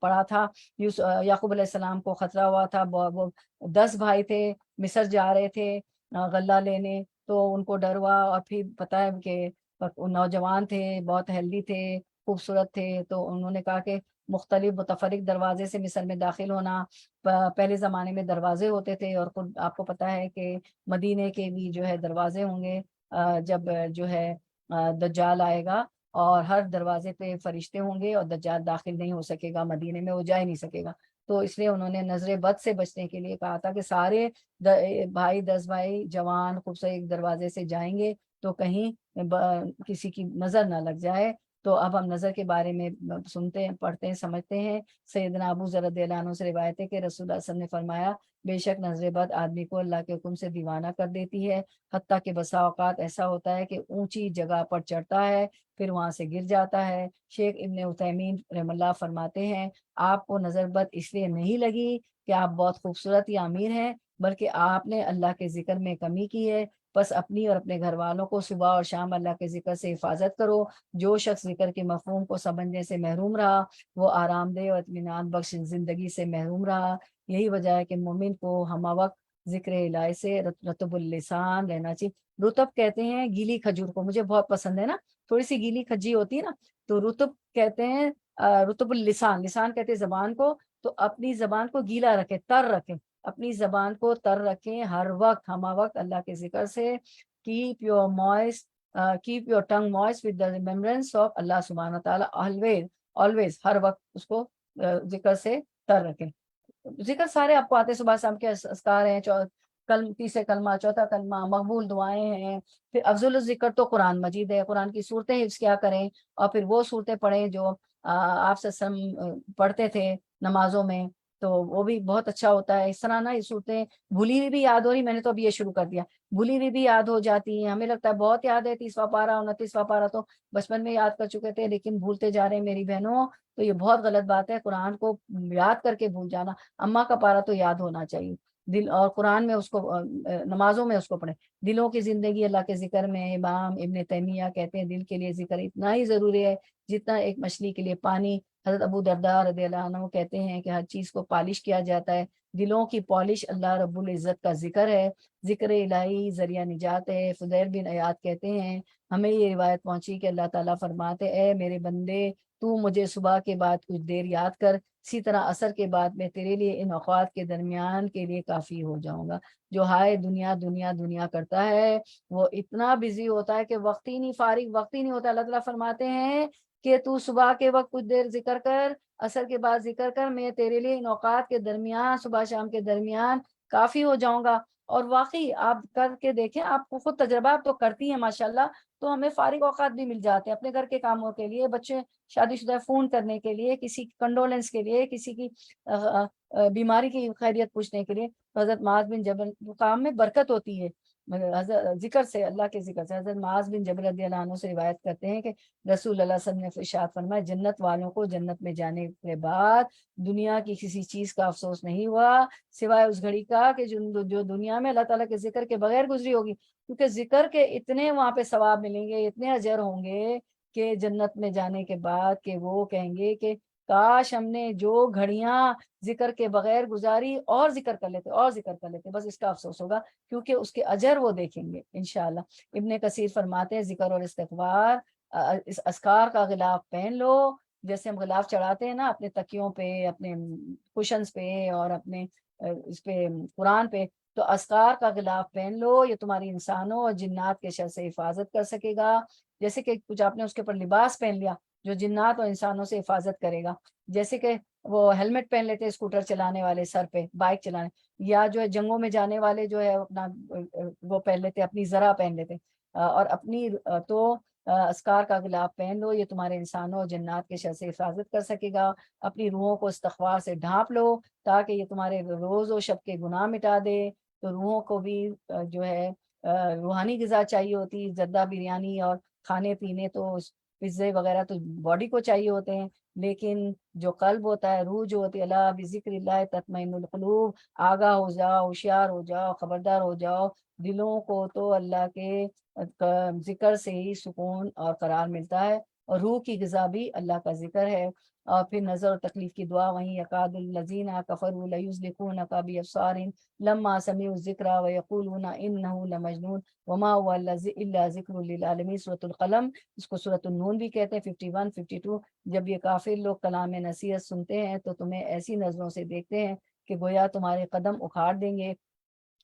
پڑھا تھا۔ یعقوب علیہ السلام کو خطرہ ہوا تھا، وہ 10 بھائی تھے، مصر جا رہے تھے غلہ لینے، تو ان کو ڈر ہوا، اور پھر پتہ ہے کہ نوجوان تھے، بہت ہیلدی تھے، خوبصورت تھے، تو انہوں نے کہا کہ مختلف متفرق دروازے سے مصر میں داخل ہونا۔ پہلے زمانے میں دروازے ہوتے تھے، اور خود آپ کو پتہ ہے کہ مدینے کے بھی جو ہے دروازے ہوں گے جب جو ہے دجال آئے گا، اور ہر دروازے پہ فرشتے ہوں گے، اور دجال داخل نہیں ہو سکے گا مدینے میں، وہ جا ہی نہیں سکے گا۔ تو اس لیے انہوں نے نظر بد سے بچنے کے لیے کہا تھا کہ سارے بھائی 10 بھائی جوان خوبصورت ایک دروازے سے جائیں گے تو کہیں کسی کی نظر نہ لگ جائے۔ تو اب ہم نظر کے بارے میں سنتے ہیں، پڑھتے ہیں، سمجھتے ہیں۔ سیدنا ابو ذر رضی اللہ عنہ سے روایت ہے کہ رسول اللہ صلی اللہ علیہ وسلم نے فرمایا، بے شک نظر بد آدمی کو اللہ کے حکم سے دیوانہ کر دیتی ہے، حتیٰ کہ بسا اوقات ایسا ہوتا ہے کہ اونچی جگہ پر چڑھتا ہے پھر وہاں سے گر جاتا ہے۔ شیخ ابن عثیمین رحم اللہ فرماتے ہیں، آپ کو نظر بد اس لیے نہیں لگی کہ آپ بہت خوبصورت یا امیر ہیں، بلکہ آپ نے اللہ کے ذکر میں کمی کی ہے۔ بس اپنی اور اپنے گھر والوں کو صبح اور شام اللہ کے ذکر سے حفاظت کرو۔ جو شخص ذکر کے مفہوم کو سمجھنے سے محروم رہا، وہ آرام دہ اور اطمینان بخش زندگی سے محروم رہا۔ یہی وجہ ہے کہ مومن کو ہمہ وقت ذکر الہی سے رطب اللسان رہنا چاہیے۔ رطب کہتے ہیں گیلی کھجور کو، مجھے بہت پسند ہے نا، تھوڑی سی گیلی کھجی ہوتی ہے نا، تو رطب کہتے ہیں رطب اللسان، لسان کہتے ہیں زبان کو، تو اپنی زبان کو گیلا رکھے، تر رکھے، اپنی زبان کو تر رکھیں ہر وقت، ہمہ وقت اللہ کے ذکر سے۔ keep your tongue moist with the remembrance of اللہ سبحانہ تعالیٰ، always ہر وقت اس کو ذکر سے تر رکھیں۔ ذکر سارے آپ کو آتے، صبح شام کے اذکار ہیں، تیسرے کلمہ، چوتھا کلمہ، مقبول دعائیں ہیں۔ پھر افضل الذکر تو قرآن مجید ہے، قرآن کی صورتیں حفظ کیا کریں، اور پھر وہ صورتیں پڑھیں جو آپ صلی اللہ علیہ وسلم پڑھتے تھے نمازوں میں، تو وہ بھی بہت اچھا ہوتا ہے۔ اس طرح نا یہ صورتیں بھولی ہوئی بھی یاد ہو رہی، میں نے تو اب یہ شروع کر دیا، بھولی ہوئی بھی یاد ہو جاتی ہیں، ہمیں لگتا ہے بہت یاد ہے، 30واں پارہ 29واں پارہ تو بچپن میں یاد کر چکے تھے، لیکن بھولتے جا رہے ہیں میری بہنوں، تو یہ بہت غلط بات ہے، قرآن کو یاد کر کے بھول جانا۔ اماں کا پارہ تو یاد ہونا چاہیے دل، اور قرآن میں اس کو نمازوں میں اس کو پڑھیں۔ دلوں کی زندگی اللہ کے ذکر میں، امام ابن تیمیہ کہتے ہیں دل کے لیے ذکر اتنا ہی ضروری ہے جتنا ایک مچھلی کے لیے پانی۔ حضرت ابو درداء رضی اللہ عنہ کہتے ہیں کہ ہر چیز کو پالش کیا جاتا ہے، دلوں کی پالش اللہ رب العزت کا ذکر ہے، ذکر الہی ذریعہ نجات ہے۔ فضیل بن عیاض کہتے ہیں ہمیں یہ روایت پہنچی کہ اللہ تعالیٰ فرماتے، اے میرے بندے، تو مجھے صبح کے بعد کچھ دیر یاد کر، اسی طرح عصر کے بعد میں تیرے لیے ان اوقات کے درمیان کے لیے کافی ہو جاؤں گا۔ جو ہائے دنیا دنیا دنیا کرتا ہے وہ اتنا بزی ہوتا ہے کہ وقت ہی نہیں، فارغ وقت ہی نہیں ہوتا۔ اللہ تعالیٰ فرماتے ہیں کہ تو صبح کے وقت کچھ دیر ذکر کر، عصر کے بعد ذکر کر، میں تیرے لیے ان اوقات کے درمیان، صبح شام کے درمیان کافی ہو جاؤں گا۔ اور واقعی آپ کر کے دیکھیں، آپ کو خود تجربہ، آپ تو کرتی ہیں ماشاءاللہ، تو ہمیں فارغ اوقات بھی مل جاتے ہیں اپنے گھر کے کاموں کے لیے، بچے شادی شدہ فون کرنے کے لیے، کسی کی کنڈولنس کے لیے، کسی کی بیماری کی خیریت پوچھنے کے لیے۔ تو حضرت معاذ بن جبل، کام میں برکت ہوتی ہے ذکر سے، اللہ کے ذکر سے۔ حضرت معاذ بن جبل رضی اللہ عنہ سے روایت کرتے ہیں کہ رسول اللہ صلی اللہ علیہ وسلم نے ارشاد فرمایا، جنت والوں کو جنت میں جانے کے بعد دنیا کی کسی چیز کا افسوس نہیں ہوا سوائے اس گھڑی کا کہ جو دنیا میں اللہ تعالیٰ کے ذکر کے بغیر گزری ہوگی، کیونکہ ذکر کے اتنے وہاں پہ ثواب ملیں گے، اتنے اجر ہوں گے کہ جنت میں جانے کے بعد کہ وہ کہیں گے کہ کاش ہم نے جو گھڑیاں ذکر کے بغیر گزاری اور ذکر کر لیتے اور ذکر کر لیتے، بس اس کا افسوس ہوگا، کیونکہ اس کے اجر وہ دیکھیں گے انشاءاللہ۔ ابن کثیر فرماتے ہیں ذکر اور استغفار، اس اذکار کا غلاف پہن لو، جیسے ہم غلاف چڑھاتے ہیں نا اپنے تکیوں پہ، اپنے کشنز پہ، اور اپنے اس پہ قرآن پہ، تو اذکار کا غلاف پہن لو، یہ تمہاری انسانوں اور جنات کے شر سے حفاظت کر سکے گا۔ جیسے کہ کچھ آپ نے اس کے اوپر لباس پہن لیا جو جنات اور انسانوں سے حفاظت کرے گا، جیسے کہ وہ ہیلمٹ پہن لیتے اسکوٹر چلانے والے سر پہ، بائک چلانے، یا جو ہے جنگوں میں جانے والے جو ہے اپنا وہ پہن لیتے، اپنی ذرا پہن لیتے، اور اپنی تو اذکار کا غلاف پہن لو، یہ تمہارے انسانوں اور جنات کے شر سے حفاظت کر سکے گا۔ اپنی روحوں کو استغفار سے ڈھانپ لو تاکہ یہ تمہارے روز و شب کے گناہ مٹا دے۔ تو روحوں کو بھی جو ہے روحانی غذا چاہیے ہوتی، زردہ بریانی اور کھانے پینے تو پزے وغیرہ تو باڈی کو چاہیے ہوتے ہیں، لیکن جو قلب ہوتا ہے، روح جو ہوتی ہے، اللہ بذکر اللہ تطمئن القلوب، آگاہ ہو جاؤ، ہوشیار ہو جاؤ، خبردار ہو جاؤ، دلوں کو تو اللہ کے ذکر سے ہی سکون اور قرار ملتا ہے، اور روح کی غذا بھی اللہ کا ذکر ہے۔ اور پھر نظر اور تکلیف کی دعا وہیں یکاد الذین کفروا لیزلقونک بابصارہم لما سمعوا الذکر ویقولون انہ لمجنون وما هو الا ذکر للعالمین، سورۃ القلم، اس کو سورۃ النون بھی کہتے ہیں، 51 52۔ جب یہ کافر لوگ کلام نصیحت سنتے ہیں تو تمہیں ایسی نظروں سے دیکھتے ہیں کہ گویا تمہارے قدم اکھاڑ دیں گے،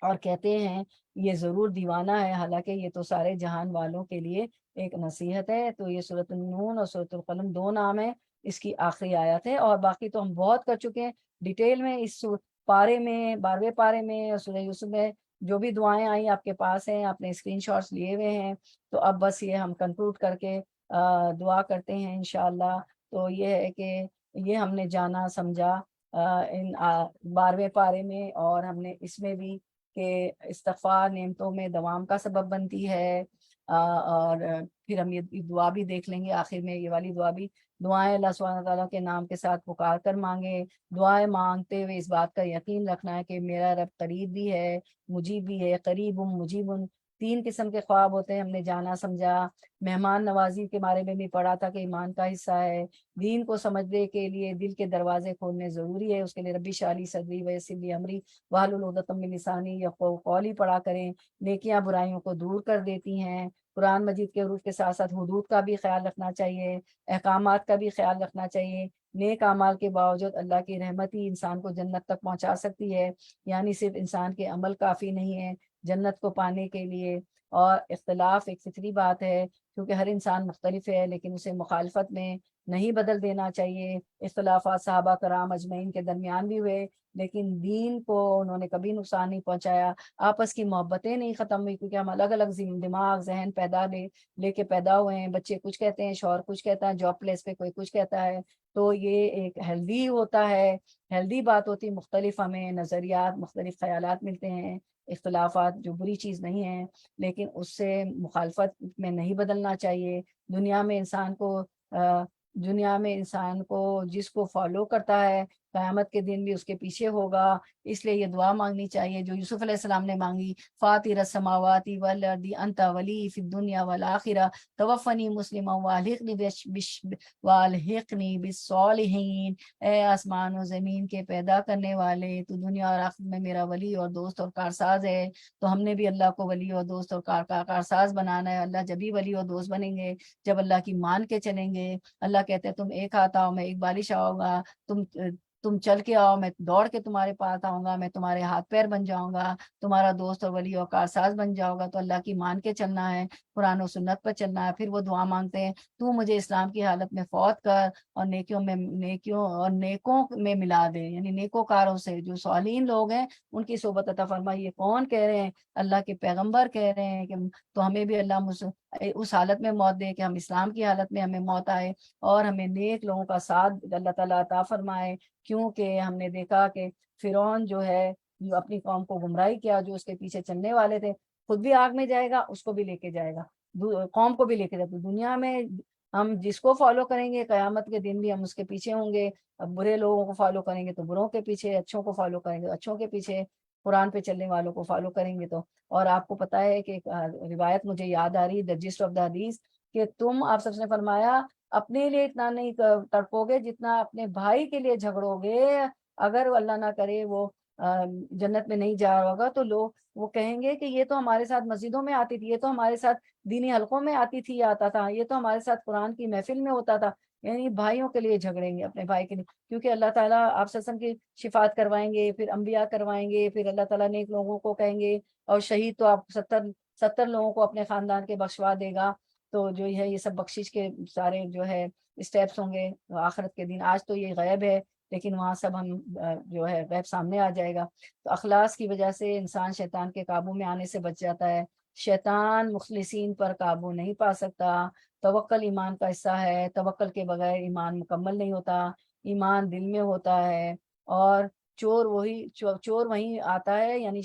اور کہتے ہیں یہ ضرور دیوانہ ہے، حالانکہ یہ تو سارے جہان والوں کے لیے ایک نصیحت ہے۔ تو یہ سورۃ النون اور سورۃ القلم دو نام ہیں اس کی آخری آیت ہے، اور باقی تو ہم بہت کر چکے ہیں ڈیٹیل میں اس پارے میں، 12ویں پارے میں اور سورہ یوسف میں جو بھی دعائیں آئیں آپ کے پاس ہیں، آپ نے اسکرین شاٹس لیے ہوئے ہیں، تو اب بس یہ ہم کنکلوڈ کر کے دعا کرتے ہیں انشاءاللہ۔ تو یہ ہے کہ یہ ہم نے جانا سمجھا ان 12ویں پارے میں، اور ہم نے اس میں بھی کہ استغفار نعمتوں میں دوام کا سبب بنتی ہے، اور پھر ہم یہ دعا بھی دیکھ لیں گے آخر میں، یہ والی دعا بھی، دعائیں اللہ سبحانہ تعالیٰ کے نام کے ساتھ پکار کر مانگے، دعائیں مانگتے ہوئے اس بات کا یقین رکھنا ہے کہ میرا رب قریب بھی ہے، مجیب بھی ہے، قریب مجیب۔ 3 قسم کے خواب ہوتے ہیں ہم نے جانا سمجھا، مہمان نوازی کے بارے میں بھی پڑھا تھا کہ ایمان کا حصہ ہے، دین کو سمجھنے کے لیے دل کے دروازے کھولنے ضروری ہے، اس کے لیے ربی شرح صدری ویسر لی امری واحلل عقدۃ من لسانی یفقہوا قولی پڑھا کریں۔ نیکیاں برائیوں کو دور کر دیتی ہیں، قرآن مجید کے حروف کے ساتھ ساتھ حدود کا بھی خیال رکھنا چاہیے، احکامات کا بھی خیال رکھنا چاہیے۔ نیک اعمال کے باوجود اللہ کی رحمت ہی انسان کو جنت تک پہنچا سکتی ہے، یعنی صرف انسان کے عمل کافی نہیں ہے جنت کو پانے کے لیے۔ اور اختلاف ایک فطری بات ہے، کیونکہ ہر انسان مختلف ہے، لیکن اسے مخالفت میں نہیں بدل دینا چاہیے۔ اختلافات صحابہ کرام اجمعین کے درمیان بھی ہوئے، لیکن دین کو انہوں نے کبھی نقصان نہیں پہنچایا، آپس کی محبتیں نہیں ختم ہوئی، کیونکہ ہم الگ الگ دماغ ذہن لے کے پیدا ہوئے ہیں، بچے کچھ کہتے ہیں، شوہر کچھ کہتا ہے، جاب پلیس پہ کوئی کچھ کہتا ہے، تو یہ ایک ہیلدی ہوتا ہے، ہیلدی بات ہوتی، مختلف ہمیں نظریات، مختلف خیالات ملتے ہیں، اختلافات جو بری چیز نہیں ہے، لیکن اس سے مخالفت میں نہیں بدلنا چاہیے۔ دنیا میں انسان کو دنیا میں انسان کو جس کو فالو کرتا ہے قیامت کے دن بھی اس کے پیچھے ہوگا، اس لیے یہ دعا مانگنی چاہیے جو یوسف علیہ السلام نے مانگی، فاطر السماوات والارض انت ولی فی الدنیا والآخرہ توفنی مسلما والحقنی بالصالحین۔ اے آسمان و زمین کے پیدا کرنے والے، تو دنیا اور آخرت میں میرا ولی اور دوست اور کارساز ہے۔ تو ہم نے بھی اللہ کو ولی اور دوست اور کارساز بنانا ہے۔ اللہ جب بھی ولی اور دوست بنیں گے جب اللہ کی مان کے چلیں گے۔ اللہ کہتے ہیں تم ایک ہاتھ آؤ میں ایک بالش آؤں گا، تم چل کے آؤ میں دوڑ کے تمہارے پاس آؤں گا، میں تمہارے ہاتھ پیر بن جاؤں گا، تمہارا دوست اور ولی اور کارساز بن جاؤں گا۔ تو اللہ کی مان کے چلنا ہے، قرآن و سنت پر چلنا ہے۔ پھر وہ دعا مانگتے ہیں تو مجھے اسلام کی حالت میں فوت کر اور نیکوں میں ملا دے، یعنی نیکوکاروں سے، جو صالحین لوگ ہیں ان کی صحبت عطا فرما۔ یہ کون کہہ رہے ہیں؟ اللہ کے پیغمبر کہہ رہے ہیں کہ تو ہمیں بھی اللہ اس حالت میں موت دے کہ ہم اسلام کی حالت میں ہمیں موت آئے، اور ہمیں نیک لوگوں کا ساتھ اللہ تعالیٰ عطا فرمائے۔ کیونکہ ہم نے دیکھا کہ فرعون جو ہے، جو اپنی قوم کو گمراہی کیا، جو اس کے پیچھے چلنے والے تھے، خود بھی آگ میں جائے گا، اس کو بھی لے کے جائے گا، قوم کو بھی لے کے جائے گا۔ دنیا میں ہم جس کو فالو کریں گے قیامت کے دن بھی ہم اس کے پیچھے ہوں گے۔ اب برے لوگوں کو فالو کریں گے تو بروں کے پیچھے، اچھوں کو فالو کریں گے تو اچھوں کے پیچھے، قرآن پہ چلنے والوں کو فالو کریں گے تو۔ اور آپ کو پتا ہے کہ ایک روایت مجھے یاد آ رہی، دا جسٹ آف دا حدیث، کہ تم، آپ سب نے فرمایا اپنے لیے اتنا نہیں تڑپو گے جتنا اپنے بھائی کے لیے جھگڑو گے۔ اگر اللہ نہ کرے وہ جنت میں نہیں جا رہا ہوگا تو لوگ وہ کہیں گے کہ یہ تو ہمارے ساتھ مسجدوں میں آتی تھی، یہ تو ہمارے ساتھ دینی حلقوں میں آتی تھی یا آتا تھا، یہ تو ہمارے ساتھ قرآن کی محفل میں ہوتا تھا۔ یعنی بھائیوں کے لیے جھگڑیں گے، اپنے بھائی کے لیے، کیونکہ اللہ تعالیٰ آپ صلی اللہ علیہ وسلم کی شفاعت کروائیں گے، پھر انبیاء کروائیں گے، پھر اللہ تعالیٰ نیک لوگوں کو کہیں گے، اور شہید تو آپ 70 لوگوں کو اپنے خاندان کے بخشوا دے گا۔ تو جو ہے یہ سب بخشش کے سارے جو ہے اسٹیپس ہوں گے آخرت کے دن۔ آج تو یہ غیب ہے، لیکن وہاں سب ہم جو ہے غیب سامنے آ جائے گا۔ تو اخلاص کی وجہ سے انسان شیطان کے قابو میں آنے سے بچ جاتا ہے۔ شیطان مخلصین پر قابو نہیں پا سکتا۔ توکل ایمان کا حصہ ہے، توکل کے بغیر ایمان مکمل نہیں ہوتا۔ ایمان دل میں ہوتا ہے، اور چور وہیں آتا ہے، یعنی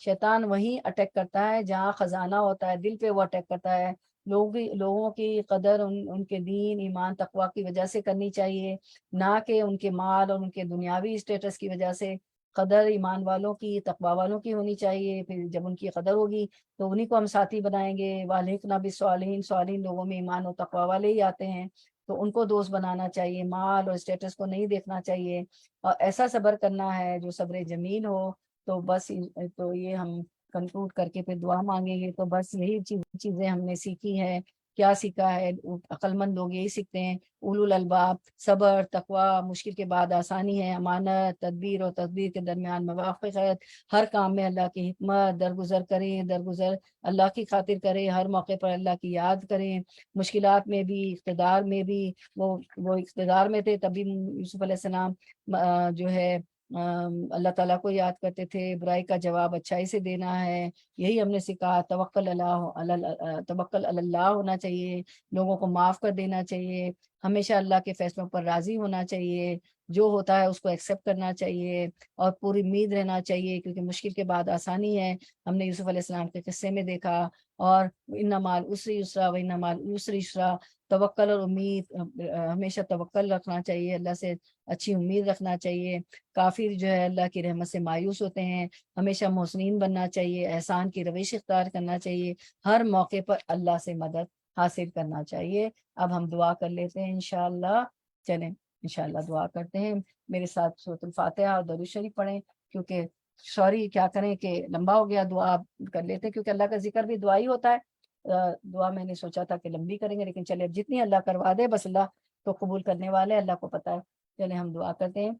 شیطان وہیں اٹیک کرتا ہے جہاں خزانہ ہوتا ہے، دل پہ وہ اٹیک کرتا ہے۔ لوگوں کی قدر ان کے دین ایمان تقوی کی وجہ سے کرنی چاہیے، نہ کہ ان کے مال اور ان کے دنیاوی اسٹیٹس کی وجہ سے۔ قدر ایمان والوں کی، تقوی والوں کی ہونی چاہیے۔ پھر جب ان کی قدر ہوگی تو انہی کو ہم ساتھی بنائیں گے۔ والحقنا بالصالحین، صالحین لوگوں میں ایمان اور تقوی والے ہی آتے ہیں، تو ان کو دوست بنانا چاہیے، مال اور اسٹیٹس کو نہیں دیکھنا چاہیے، اور ایسا صبر کرنا ہے جو صبر جمیل ہو۔ تو بس تو یہ ہم کنکلوڈ کر کے پھر دعا مانگیں گے۔ تو بس یہی چیزیں ہم نے سیکھی ہے۔ کیا سیکھا ہے؟ عقل مند لوگ یہی سیکھتے ہیں، اولو الالباب، صبر، تقوی، مشکل کے بعد آسانی ہے، امانت، تدبیر اور تدبیر کے درمیان موافقت، ہر کام میں اللہ کی حکمت، درگزر اللہ کی خاطر کرے، ہر موقع پر اللہ کی یاد کریں، مشکلات میں بھی، اقتدار میں بھی۔ وہ اقتدار میں تھے تبھی یوسف علیہ السلام جو ہے اللہ تعالیٰ کو یاد کرتے تھے۔ برائی کا جواب اچھائی سے دینا ہے، یہی ہم نے سکھا۔ توکل اللہ ہونا چاہیے، لوگوں کو معاف کر دینا چاہیے، ہمیشہ اللہ کے فیصلوں پر راضی ہونا چاہیے، جو ہوتا ہے اس کو ایکسیپٹ کرنا چاہیے، اور پوری امید رہنا چاہیے، کیونکہ مشکل کے بعد آسانی ہے۔ ہم نے یوسف علیہ السلام کے قصے میں دیکھا۔ اور ان مال عسر یسرا و ان مال العسر یسرا، توکل اور امید، ہمیشہ توکل رکھنا چاہیے، اللہ سے اچھی امید رکھنا چاہیے۔ کافر جو ہے اللہ کی رحمت سے مایوس ہوتے ہیں، ہمیشہ محسنین بننا چاہیے، احسان کی روش اختیار کرنا چاہیے، ہر موقع پر اللہ سے مدد حاصل کرنا چاہیے۔ اب ہم دعا کر لیتے ہیں انشاءاللہ۔ چلیں انشاءاللہ دعا کرتے ہیں، میرے ساتھ سورۃ الفاتحہ اور درود شریف پڑھیں، کیونکہ سوری کیا کریں کہ لمبا ہو گیا، دعا کر لیتے ہیں، کیونکہ اللہ کا ذکر بھی دعا ہی ہوتا ہے۔ دعا میں نے سوچا تھا کہ لمبی کریں گے، لیکن چلے جتنی اللہ کروا دے، بس اللہ تو قبول کرنے والے، اللہ کو پتہ ہے۔ چلیں ہم دعا کرتے ہیں۔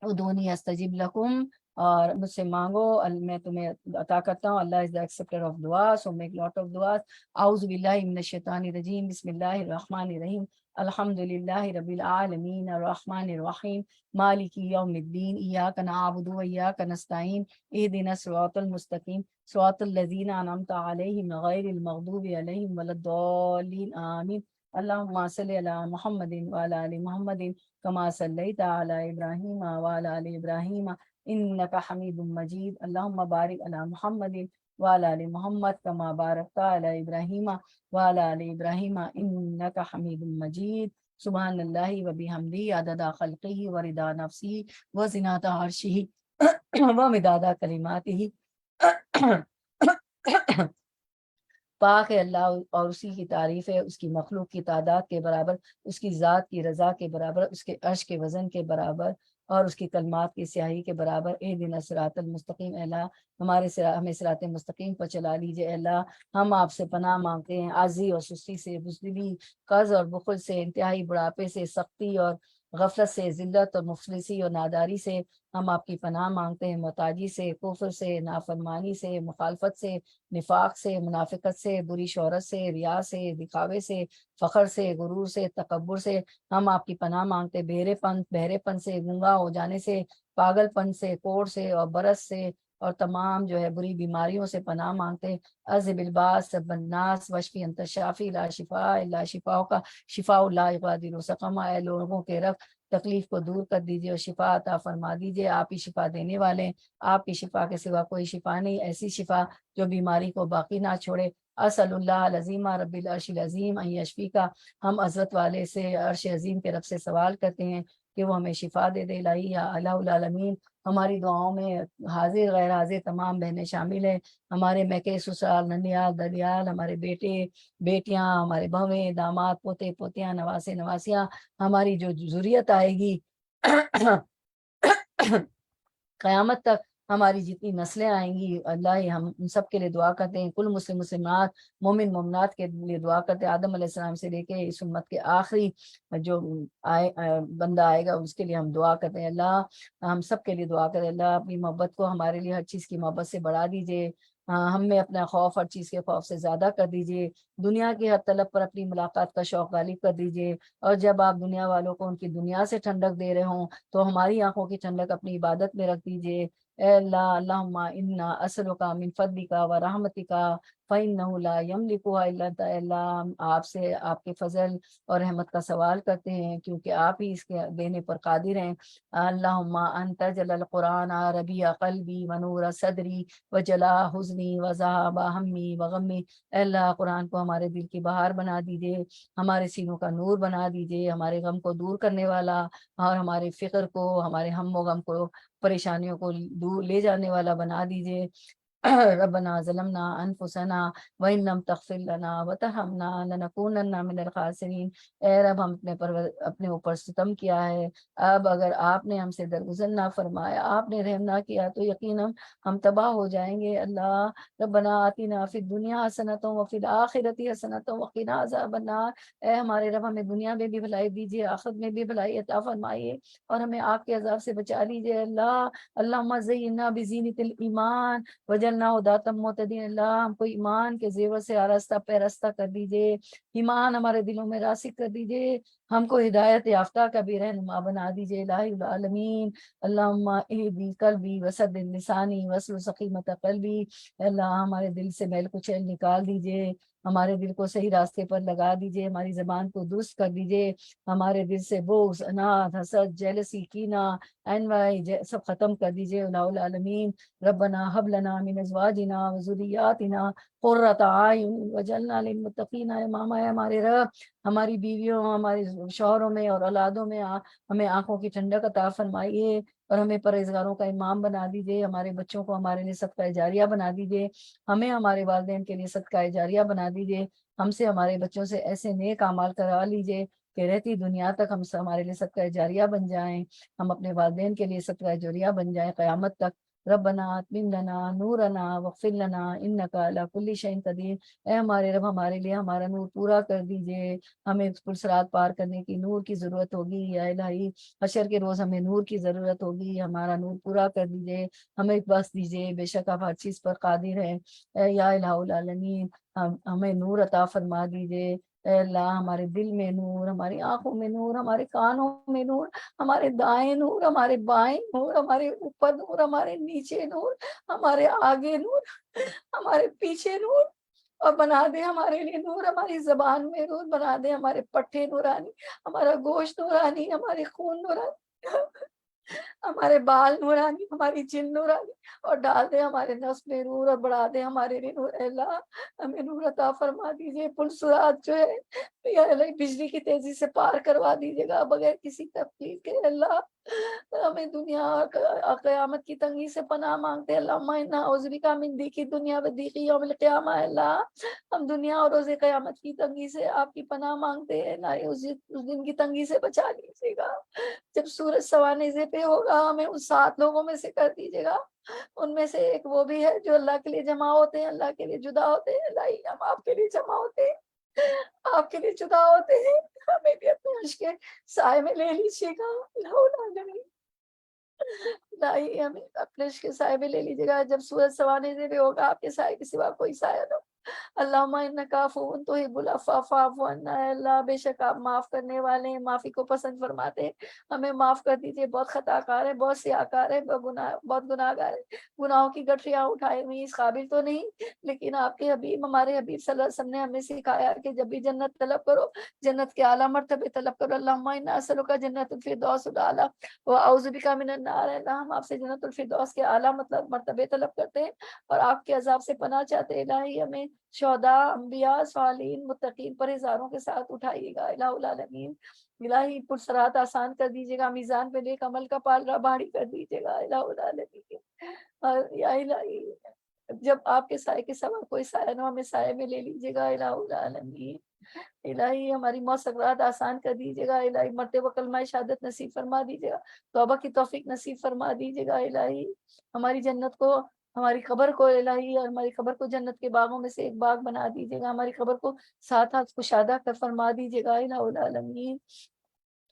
ادعونی استجب لکم، اور مجھ سے مانگو میں تمہیں عطا کرتا ہوں۔ اللہ از the acceptor of دعا، so make lot of دعا۔ اعوذ باللہ من الشیطان الرجیم، بسم اللہ الرحمن الرحیم، الحمد للہ رب العالمین، الرحمن الرحیم، مالک یوم الدین، ایاک نعبد و ایاک نستعین، اہدنا الصراط المستقیم، صراط الذین انعمت علیہم غیر المغضوب علیہم ولا الضالین، آمین۔ اللہم صلی علی محمد وعلی آل محمد کما صلیت علی ابراہیم وعلی آل ابراہیم انک حمید مجید، اللہم بارک علی محمد وعلی آل محمد کما بارکت علی ابراہیم وعلی آل ابراہیم انک حمید مجید۔ سبحان اللہ و بحمدہ عدد خلقہ و رضا نفسہ و زنۃ عرشہ و مداد کلماتہ۔ پاک ہے اللہ، اور اسی کی تعریف ہے، اس کی مخلوق کی تعداد کے برابر، اس کی ذات کی رضا کے برابر، اس کے عرش کے وزن کے برابر، اور اس کی کلمات کی سیاہی کے برابر۔ اہدنا الصراط المستقیم، اے اللہ ہمیں صراط مستقیم پر چلا لیجئے۔ اے اللہ ہم آپ سے پناہ مانگتے ہیں عاجزی اور سستی سے، بزدلی، قرض اور بخل سے، انتہائی بڑھاپے سے، سختی اور غفلت سے، ذلت اور مفلسی اور ناداری سے ہم آپ کی پناہ مانگتے ہیں، محتاجی سے، کفر سے، نافرمانی سے، مخالفت سے، نفاق سے، منافقت سے، بری شہرت سے، ریا سے، دکھاوے سے، فخر سے، غرور سے، تکبر سے ہم آپ کی پناہ مانگتے، بہرے پن سے، گنگا ہو جانے سے، پاگل پن سے، کوڑ سے اور برس سے، اور تمام جو ہے بری بیماریوں سے پناہ مانگتے۔ اذهب الباس رب الناس واشفی انت الشافی لا شفاء الا شفاء کا شفاء لا یغادر سقما، اے لوگوں کے رب تکلیف کو دور کر دیجیے اور شفا عطا فرما دیجیے، آپ ہی شفا دینے والے ہیں، آپ کی شفا کے سوا کوئی شفا نہیں، ایسی شفا جو بیماری کو باقی نہ چھوڑے۔ اسأل اللہ العظیم رب العرش العظیم ان یشفی کا، ہم عزت والے سے عرش عظیم کے رب سے سوال کرتے ہیں کہ وہ ہمیں شفا دے دے الہی یا الہ العالمین۔ ہماری دعاؤں میں حاضر غیر حاضر تمام بہنیں شامل ہیں، ہمارے میکے سسرال ننیال دلیال، ہمارے بیٹے بیٹیاں، ہمارے بہویں داماد پوتے پوتیاں نواسے نواسیاں، ہماری جو ذریت آئے گی قیامت تک ہماری جتنی نسلیں آئیں گی اللہ، ہم ان سب کے لیے دعا کرتے ہیں، کل مسلم مسلمات مومن مومنات کے لیے دعا کرتے ہیں، آدم علیہ السلام سے لے کے اس امت کے آخری جو بندہ آئے گا اس کے لیے ہم دعا کرتے ہیں۔ اللہ ہم سب کے لیے دعا کریں، اللہ اپنی محبت کو ہمارے لیے ہر چیز کی محبت سے بڑھا دیجیے، ہم میں اپنا خوف ہر چیز کے خوف سے زیادہ کر دیجیے، دنیا کی ہر طلب پر اپنی ملاقات کا شوق غالب کر دیجیے، اور جب آپ دنیا والوں کو ان کی دنیا سے ٹھنڈک دے رہے ہوں تو ہماری آنکھوں کی ٹھنڈک اپنی عبادت میں رکھ دیجیے۔ اے اللہ اللہم انا اسألک من فضلک و رحمتک فإنہ لا یملکها الا انت۔ اے اللہ ہم آپ سے آپ کے فضل اور رحمت کا سوال کرتے ہیں کیونکہ آپ ہی اس کے دینے پر قادر ہیں۔ اللہم انت جل القرآن ربیع قلبی ونور صدری وجلاء حزنی وذہاب ہمی وغمی۔ اے اللہ قرآن کو ہمارے دل کی بہار بنا دیجیے، ہمارے سینوں کا نور بنا دیجیے، ہمارے غم کو دور کرنے والا اور ہمارے فکر کو، ہمارے ہم و غم کو، پریشانیوں کو دور لے جانے والا بنا دیجیے۔ ربنا ظلمنا انفسنا وان لم تغفر لنا وترحمنا لنکونن من الخاسرین۔ اے رب ہم اپنے اوپر ستم کیا ہے، اب اگر آپ نے ہم سے درگزر نہ فرمایا، آپ نے رحم نہ کیا تو یقیناً ہم تباہ ہو جائیں گے۔ اللہ ربنا آتنا فی الدنیا حسنۃ وفی الآخرۃ حسنۃ وقنا عذاب النار۔ اے ہمارے رب ہمیں دنیا میں بھی بھلائی دیجیے، آخرت میں بھی بھلائی عطا فرمائیے، اور ہمیں آگ کے عذاب سے بچا لیجیے۔ اللہ اللہم زینا بزینت الایمان وجعلنا ھداۃ مہتدین۔ اللہ ہم کو ایمان کے زیور سے آراستہ پیراستہ کر دیجیے، ایمان ہمارے دلوں میں راسخ کر دیجیے، ہم کو ہدایت یافتہ کا بھی رہنما بنا دیجیے الہی العالمین۔ اللہم اہدی قلبی وسدد لسانی واسلل سقیمۃ قلبی۔ اللہ ہمارے دل سے میل کچیل نکال دیجیے، ہمارے دل کو صحیح راستے پر لگا دیجیے، ہماری زبان کو درست کر دیجیے، ہمارے دل سے بغض اناد حسد جیلسی کینہ سب ختم کر دیجیے الہ العالمین۔ ربنا حب لنا من ازواجنا وذریاتنا قرۃ اعین وجعلنا للمتقین اماما۔ ہے ہمارے رب ہماری بیویوں، ہمارے شوہروں میں اور اولادوں میں ہمیں آنکھوں کی ٹھنڈک عطا فرمائیے، اور ہمیں پرہیزگاروں کا امام بنا دیجیے، ہمارے بچوں کو ہمارے لیے صدقہ جاریہ بنا دیجیے، ہمیں ہمارے والدین کے لیے صدقہ جاریہ بنا دیجیے، ہم سے ہمارے بچوں سے ایسے نیک اعمال کروا لیجیے کہ رہتی دنیا تک ہمارے لیے صدقہ جاریہ بن جائیں، ہم اپنے والدین کے لیے صدقہ جاریہ بن جائیں قیامت تک۔ ربنا اتمم لنا نورنا واغفر لنا انک علی کل شیء قدیر۔ اے ہمارے رب ہمارے لیے ہمارا نور پورا کر دیجیے، ہمیں پرصراط پار کرنے کی نور کی ضرورت ہوگی یا الہی، حشر کے روز ہمیں نور کی ضرورت ہوگی، ہمارا نور پورا کر دیجیے، ہمیں بس دیجیے، بے شک آپ ہر چیز پر قادر ہیں۔ اے یا الہ العالمین ہمیں نور عطا فرما دیجیے۔ اے اللہ ہمارے دل میں نور، ہماری آنکھوں میں نور، ہمارے کانوں میں نور، ہمارے دائیں نور، ہمارے بائیں نور، ہمارے اوپر نور، ہمارے نیچے نور، ہمارے آگے نور، ہمارے پیچھے نور، اور بنا دے ہمارے لیے نور، ہماری زبان میں نور بنا دے، ہمارے پٹھے نورانی، ہمارا گوشت نورانی، ہمارے خون نورانی، ہمارے بال نورانی، ہماری جن نورانی، اور ڈال دے ہمارے نفس میں نور، اور بڑھا دے ہمارے لیے نور۔ اے اللہ ہمیں نور عطا فرما دیجیے، پلسرات جو ہے یا اللہ بجلی کی تیزی سے پار کروا دیجیے گا بغیر کسی تکلیف کے۔ اللہ ہمیں دنیا اور قیامت کی تنگی سے پناہ مانگتے ہیں، اللہم انا اعوذ بک من ضیق الدنیا و ضیق یوم القیامہ۔ اے اللہ ہم دنیا اور روز قیامت کی تنگی سے آپ کی پناہ مانگتے ہیں، نہ اس دن کی تنگی سے بچا لیجیے گا جب سورج سوانے پہ ہوگا، ہمیں ان 7 لوگوں میں سے کر دیجیے گا، ان میں سے ایک وہ بھی ہے جو اللہ کے لیے جمع ہوتے ہیں، اللہ کے لیے جدا ہوتے ہیں۔ اللہ ہم آپ کے لیے جمع ہوتے ہیں، آپ کے لیے جدا ہوتے ہیں، ہمیں بھی اپنے عرش کے سائے میں لے لیجیے گا۔ نہیں ہمیں اپنے عشق کے سائے میں لے لیجیے گا، جب سورج سوانے سے بھی ہوگا آپ کے سائے کے سوا کوئی سایہ نہ ہو۔ اللہم انک عفو تحب العفو فاعف عنا۔ اے اللہ بے شک آپ معاف کرنے والے ہیں، معافی کو پسند فرماتے ہیں، ہمیں معاف کر دیجیے، بہت خطا کار ہے، بہت سیاہکار ہے، بہت گناہ گار ہے، گناہوں کی گٹھریاں اٹھائے ہوئی اس قابل تو نہیں، لیکن آپ کے حبیب ہمارے حبیب صلی اللہ علیہ وسلم نے ہمیں سکھایا کہ جب بھی جنت طلب کرو، جنت کے اعلیٰ مرتبے طلب کرو۔ اللہم انا اسألک جنت الفردوس الاعلیٰ واعوذ بک من النار۔ اللہ ہم آپ سے جنت الفردوس کے اعلیٰ مرتبے طلب کرتے ہیں اور آپ کے عذاب سے پناہ چاہتے ہیں۔ الہی ہمیں شہداء، انبیاء، صالحین، متقین، پرہیزگاروں کے ساتھ اٹھائیے گا الہ العالمین۔ الہی پرسرات آسان کر دیجیے گا، میزان پہ نیک عمل کا پالڑا بھاری کر دیجیے گا الہ العالمین۔ اور یا الہی جب آپ کے سائے کے سوا کوئی سایہ نہ ہو، ہمیں سائے میں لے لیجیے گا الہ العالمین۔ الہی ہماری موت سکرات آسان کر دیجیے گا الہی، مرتے وقت کلمہ شہادت نصیب فرما دیجیے گا، توبہ کی توفیق نصیب فرما دیجیے گا الہی۔ ہماری جنت کو، ہماری قبر کو الہی، اور ہماری قبر کو جنت کے باغوں میں سے ایک باغ بنا دیجیے گا، ہماری قبر کو ساتھ ہاتھ کشادہ کر فرما دیجیے گا الہ العالمین۔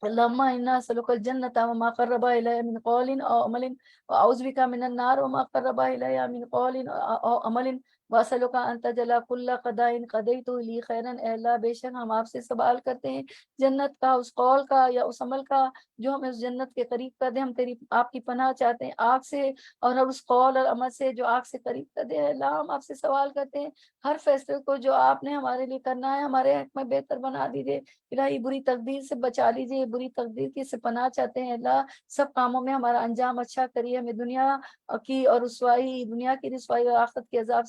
اللهم انا نسألك الجنة وما قرب اليها من قول او عمل، واعوذ بك من النار وما قرب اليها من قول او عمل، واسألك ان تجعل كل قضاء قضيته لي خيرا۔ اے اللہ بے شک ہم آپ سے سوال کرتے ہیں جنت کا، اس قول کا یا اس عمل کا جو ہمیں اس جنت کے قریب کر دے۔ ہم تیری آپ کی پناہ چاہتے ہیں آگ سے، اور اس قول اور عمل سے جو آگ سے قریب کر دے۔ اللہ ہم آپ سے سوال کرتے ہیں ہر فیصلے کو جو آپ نے ہمارے لیے کرنا ہے ہمارے حق میں بہتر بنا دیجیے الہی، بری تقدیر سے بچا لیجیے، بری تقدیر کی سے پناہ چاہتے ہیں اللہ، سب کاموں میں ہمارا انجام اچھا کریے، ہمیں دنیا کی اور رسوائی، دنیا کی رسوائی اور آخرت کے عذاب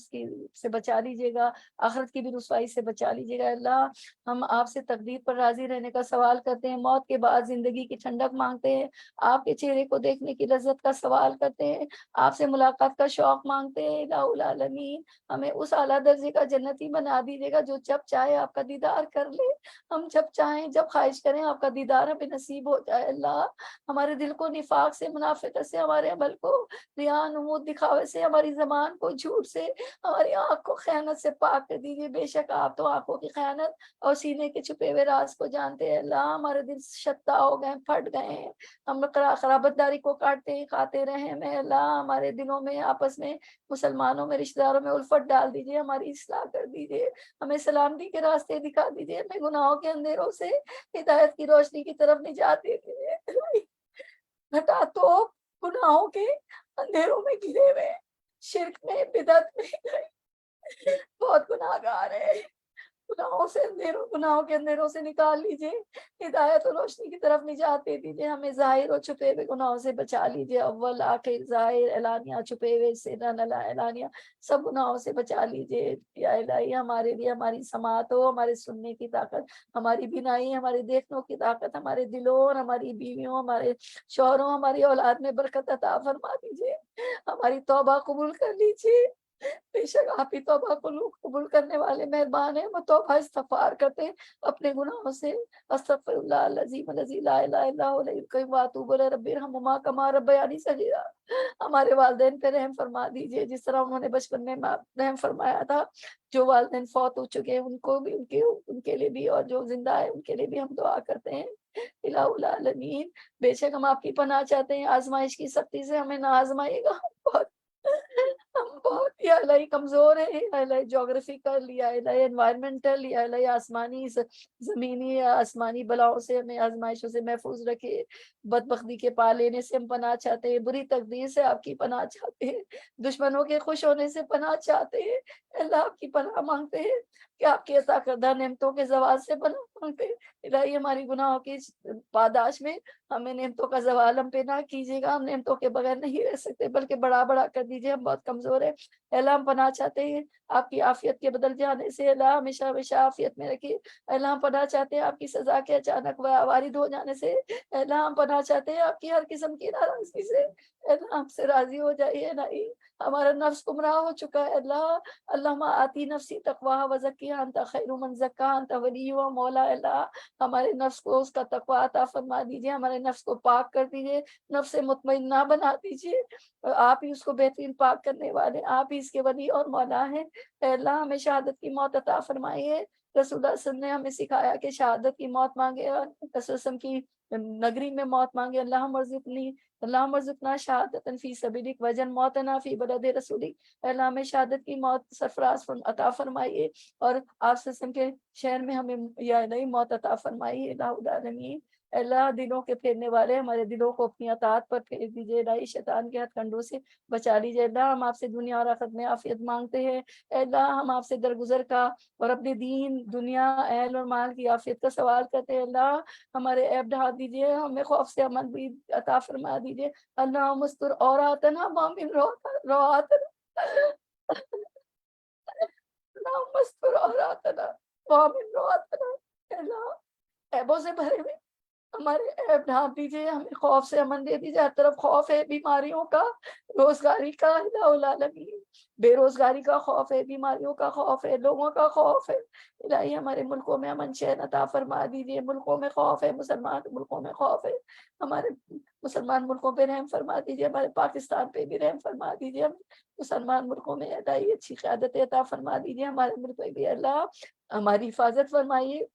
سے بچا لیجیے گا، آخرت کی بھی رسوائی سے بچا لیجیے گا اللہ۔ ہم آپ سے تقدیر پر راضی رہنے کا سوال کرتے ہیں، موت کے بعد زندگی کی ٹھنڈک مانگتے ہیں، آپ کے چہرے کو دیکھنے کی لذت کا سوال کرتے ہیں، آپ سے ملاقات کا شوق مانگتے ہیں الہ العالمین۔ ہمیں اس اعلیٰ درجے کا جنتی بنا دیجیے گا جو جب چاہے آپ کا دیدار کر لے، ہم جب چاہیں جب خواہش کریں آپ کا دیدار ہمیں نصیب ہو جائے اللہ۔ ہمارے دل کو نفاق سے، منافقت سے، ہمارے عمل کو ریا، نمود، دکھاوے سے، ہماری زبان کو جھوٹ سے، ہماری آنکھ کو خیانت سے پاک کر دیجیے، بے شک آپ تو آنکھوں کی خیانت اور سینے کے چھپے ہوئے راز کو جانتے ہیں اللہ۔ ہمارے دل شتا ہو گئے، پھٹ گئے ہیں، ہم خرابت داری کو کاٹتے ہیں، کھاتے رہے میں اللہ، ہمارے دلوں میں آپس میں مسلمانوں میں رشتہ داروں میں الفت ڈال دیجیے، ہماری اصلاح کر دیجیے، ہمیں سلامتی کے راستے دکھا دیجیے، ہمیں گناہوں کے اندھیروں سے ہدایت کی روشنی کی طرف نجات دے دیجیے۔ ہٹا تو گناہوں کے اندھیروں میں گرے ہوئے، شرک میں، بدعت میں بہت گناہ گار ہے، گناہوں کے اندھیروں سے نکال لیجیے، ہدایت و روشنی کی طرف نجات دے دیجیے، ہمیں ظاہر اور چھپے ہوئے گناہوں سے بچا لیجیے، اول آخر ظاہر اعلانیہ، چھپے ہوئے سرا نلا اعلانیہ، سب گناہوں سے بچا لیجیے یا الہی۔ ہمارے لیے ہماری سماعت ہو، ہمارے سننے کی طاقت، ہماری بینائی، ہمارے دیکھنے کی طاقت، ہمارے دلوں اور ہماری بیویوں، ہمارے شوہروں، ہماری اولاد میں برکت عطا فرما دیجیے، ہماری توبہ قبول کر لیجیے، بے شک آپ ہی توبہ کو قبول کرنے والے مہربان ہیں، وہ توبہ استغفار کرتے ہیں اپنے گناہوں سے، استغفر اللہ العظیم الذی لا الہ الا هو الحی القیوم واتوب الیہ رب ارحمہما کما ربیانی صغیرا۔ ہمارے والدین پہ رحم فرما دیجیے جس طرح انہوں نے بچپن میں رحم فرمایا تھا، جو والدین فوت ہو چکے ہیں ان کو بھی، ان کے لیے بھی، اور جو زندہ ہے ان کے لیے بھی ہم دعا کرتے ہیں الہ العالمین۔ بے شک ہم آپ کی پناہ چاہتے ہیں، آزمائش کی سختی سے ہمیں نہ آزمائیے گا، ہم بہت یا الہی کمزور ہیں، یا الہی جغرافیکل، یا الہی انوائرمنٹل، یا الہی آسمانی، زمینی یا آسمانی بلاؤں سے ہمیں آزمائشوں سے محفوظ رکھے، بدبختی کے پا لینے سے ہم پناہ چاہتے ہیں، بری تقدیر سے آپ کی پناہ چاہتے ہیں، دشمنوں کے خوش ہونے سے پناہ چاہتے ہیں اللہ، آپ کی پناہ مانگتے ہیں کہ آپ کی عطا کردہ نعمتوں کے زوال سے پناہ مانگتے ہیں الہی، ہماری گناہوں کی پاداش میں ہمیں نعمتوں کا زوال ہم پہ نہ کیجیے گا، ہم نعمتوں کے بغیر نہیں رہ سکتے، بلکہ بڑا بڑا کر دیجیے، ہم بہت کمزور ہیں اللہ، ہم پناہ چاہتے ہیں آپ کی عافیت کے بدل جانے سے اللہ، ہمیشہ ہمیشہ عافیت میں رکھیے اللہ، ہم پناہ چاہتے ہیں آپ کی سزا کے اچانک وارد ہو جانے سے اللہ، ہم پناہ چاہتے ہیں آپ کی ہر قسم کی ناراضگی سے اللہ، ہم سے راضی ہو جائیے نہیں، ہمارا نفس گمراہ ہو چکا ہے اللہ، اللہم آتی نفسی تقواہا وزکیہا انت خیر من زکاہا انت ولی و مولا اللہ، ہمارے نفس کو اس کا تقوی عطا فرما دیجیے، ہمارے نفس کو پاک کر دیجیے، نفس مطمئنہ بنا دیجیے، آپ ہی اس کو بہترین پاک کرنے والے، آپ ہی اس کے ولی اور مولا ہیں اے اللہ، ہمیں شہادت کی موت عطا فرمائیے، رسول اللہ صلی اللہ علیہ وسلم نے ہمیں سکھایا کہ شہادت کی موت مانگے اور رسول وسلم کی نگری میں موت مانگے، اللہم ارزقنا شہادتا فی سبیلک وجن موتنا فی بلد رسولک، اے اللہ ہمیں شہادت کی موت سرفراز عطا فرمائیے اور آپ صلی اللہ علیہ وسلم کے شہر میں ہمیں یا نئی موت عطا فرمائیے الہ العالمین۔ اے اللہ دلوں کے پھیرنے والے ہمارے دلوں کو اپنی اطاعت پر پھیر دیجیے الہی، شیطان کے ہتھ کنڈوں سے بچا لیجیے اللہ، ہم آپ سے دنیا اور آخرت میں عافیت مانگتے ہیں اے اللہ، ہم آپ سے درگزر کا اور اپنے دین، دنیا، اہل اور مال کی عافیت کا سوال کرتے ہیں اللہ، ہمارے عیب ڈھا دیجیے، ہمیں خوف سے امن بھی عطا فرما دیجیے اللہ، مستر عوراتنا مامن رواتنا اللهم استر عوراتنا وآمن رواتنا۔ اے اللہ عیبوں سے بھرے ہوئے ہمارے عیب ڈھانپ دیجیے، ہمیں خوف سے امن دے دیجیے۔ ہر طرف خوف ہے، بیماریوں کا، روزگاری کا، الہ العالمین بے روزگاری کا خوف ہے، بیماریوں کا خوف ہے، لوگوں کا خوف ہے۔ الہی ہمارے ملکوں میں امن چین عطا فرما دیجیے۔ ملکوں میں خوف ہے، مسلمان ملکوں میں خوف ہے، ہمارے مسلمان ملکوں پہ رحم فرما دیجیے، ہمارے پاکستان پہ بھی رحم فرما دیجیے۔ ہم مسلمان ملکوں میں الہی اچھی قیادت عطا فرما دیجیے، ہمارے ملک میں بھی اللہ ہماری حفاظت فرمائیے،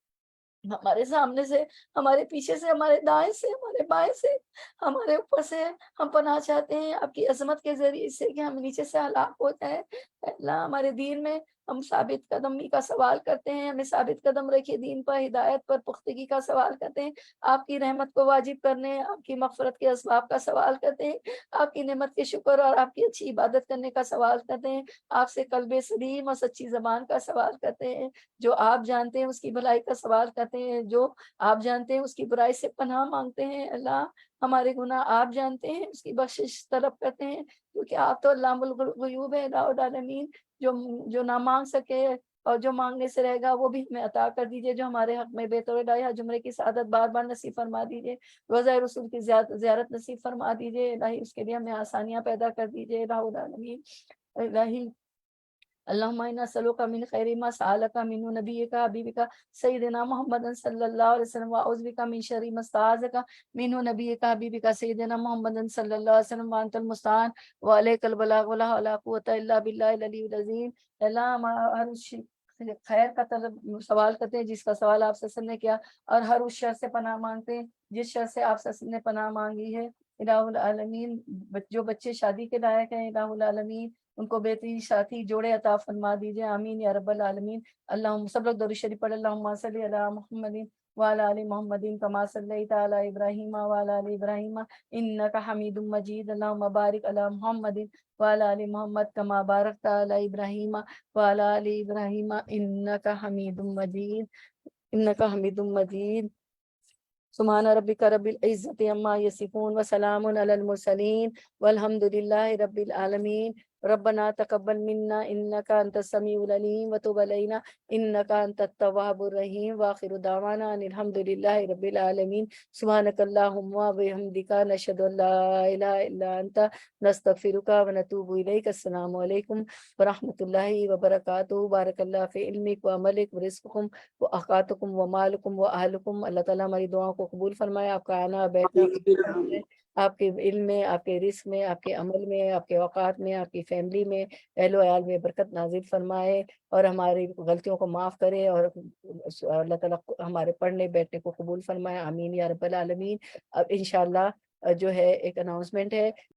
ہمارے سامنے سے، ہمارے پیچھے سے، ہمارے دائیں سے، ہمارے بائیں سے، ہمارے اوپر سے۔ ہم پناہ چاہتے ہیں آپ کی عظمت کے ذریعے سے کہ ہم نیچے سے ہلاک ہو جائیں۔ اے اللہ ہمارے دین میں ہم ثابت قدمی کا سوال کرتے ہیں، ہمیں ثابت قدم رکھیے دین پر، ہدایت پر، پختگی کا سوال کرتے ہیں، آپ کی رحمت کو واجب کرنے، آپ کی مغفرت کے اسباب کا سوال کرتے ہیں، آپ کی نعمت کے شکر اور آپ کی اچھی عبادت کرنے کا سوال کرتے ہیں، آپ سے قلب سلیم اور سچی زبان کا سوال کرتے ہیں، جو آپ جانتے ہیں اس کی بھلائی کا سوال کرتے ہیں، جو آپ جانتے ہیں اس کی برائی سے پناہ مانگتے ہیں۔ اللہ ہمارے گناہ آپ جانتے ہیں، اس کی بخشش طلب کرتے ہیں، کیونکہ آپ تو علام الغیوب ہے، الہ العالمین۔ جو نہ مانگ سکے اور جو مانگنے سے رہے گا وہ بھی ہمیں عطا کر دیجیے، جو ہمارے حق میں بہتر حج عمرے کی سعادت بار بار نصیب فرما دیجیے، روزہ رسول کی زیارت نصیب فرما دیجیے، الہی اس کے لیے ہمیں آسانیاں پیدا کر دیجیے، الہ العالمین۔ الہی اللہم انا نسألک من خیر ما سألک منہ نبیک حبیبک سیدنا محمد صلی اللہ علیہ وسلم، واعوذ بک من شر ما استعاذک منہ نبیک حبیبک سیدنا محمد صلی اللہ علیہ وسلم، وانت المستعان وعلیک البلاغ ولا حول ولا قوۃ الا باللہ العلی العظیم۔ اللہ ہم ہر خیر کا طلب سوال کرتے ہیں جس کا سوال آپ سے نے کیا، اور ہر اس شر سے پناہ مانگتے ہیں جس شر سے آپ سے نے پناہ مانگی ہے، الہ العالمین۔ جو بچے شادی کے لائق ہیں الہ العالمین ان کو بہترین ساتھی جوڑے عطا فرما دیجیے، آمین یا رب العالمین۔ اللہم سب لوگ درود شریف پڑھ، اللہم صلی علی محمد وعلی آل محمد کما صلیت علی ابراہیم وعلی آل ابراہیم انک حمید مجید، اللہم بارک علی محمد وعلی آل محمد کما بارکت علی ابراہیم وعلی آل ابراہیم انک حمید مجید، انک حمید مجید۔ سبحان ربک رب العزت عما یصفون وسلام علی المرسلین والحمد للہ رب العالمین۔ ربنا تقبل منا انک انت السمیع العلیم وتب علینا انک انت التواب الرحیم، وآخر دعوانا ان الحمد للہ رب العالمین۔ سبحانک اللہم وبحمدک، نشہد ان لا الہ الا انت، نستغفرک ونتوب الیک۔ السلام علیکم ورحمۃ اللہ وبرکاتہ۔ بارک اللہ فی علمک وعملک ورزقکم واوقاتکم ومالکم واہلکم۔ اللہ تعالیٰ ہماری دعاؤں کو قبول فرمائے، آپ کا آنا بیٹھنا آپ کے علم میں، آپ کے رزق میں، آپ کے عمل میں، آپ کے اوقات میں، آپ کی فیملی میں، اہل و عیال میں برکت نازل فرمائے، اور ہماری غلطیوں کو معاف کرے، اور اللہ تعالیٰ ہمارے پڑھنے بیٹھنے کو قبول فرمائے، آمین یا رب العالمین۔ اب انشاءاللہ جو ہے ایک اناؤنسمنٹ ہے۔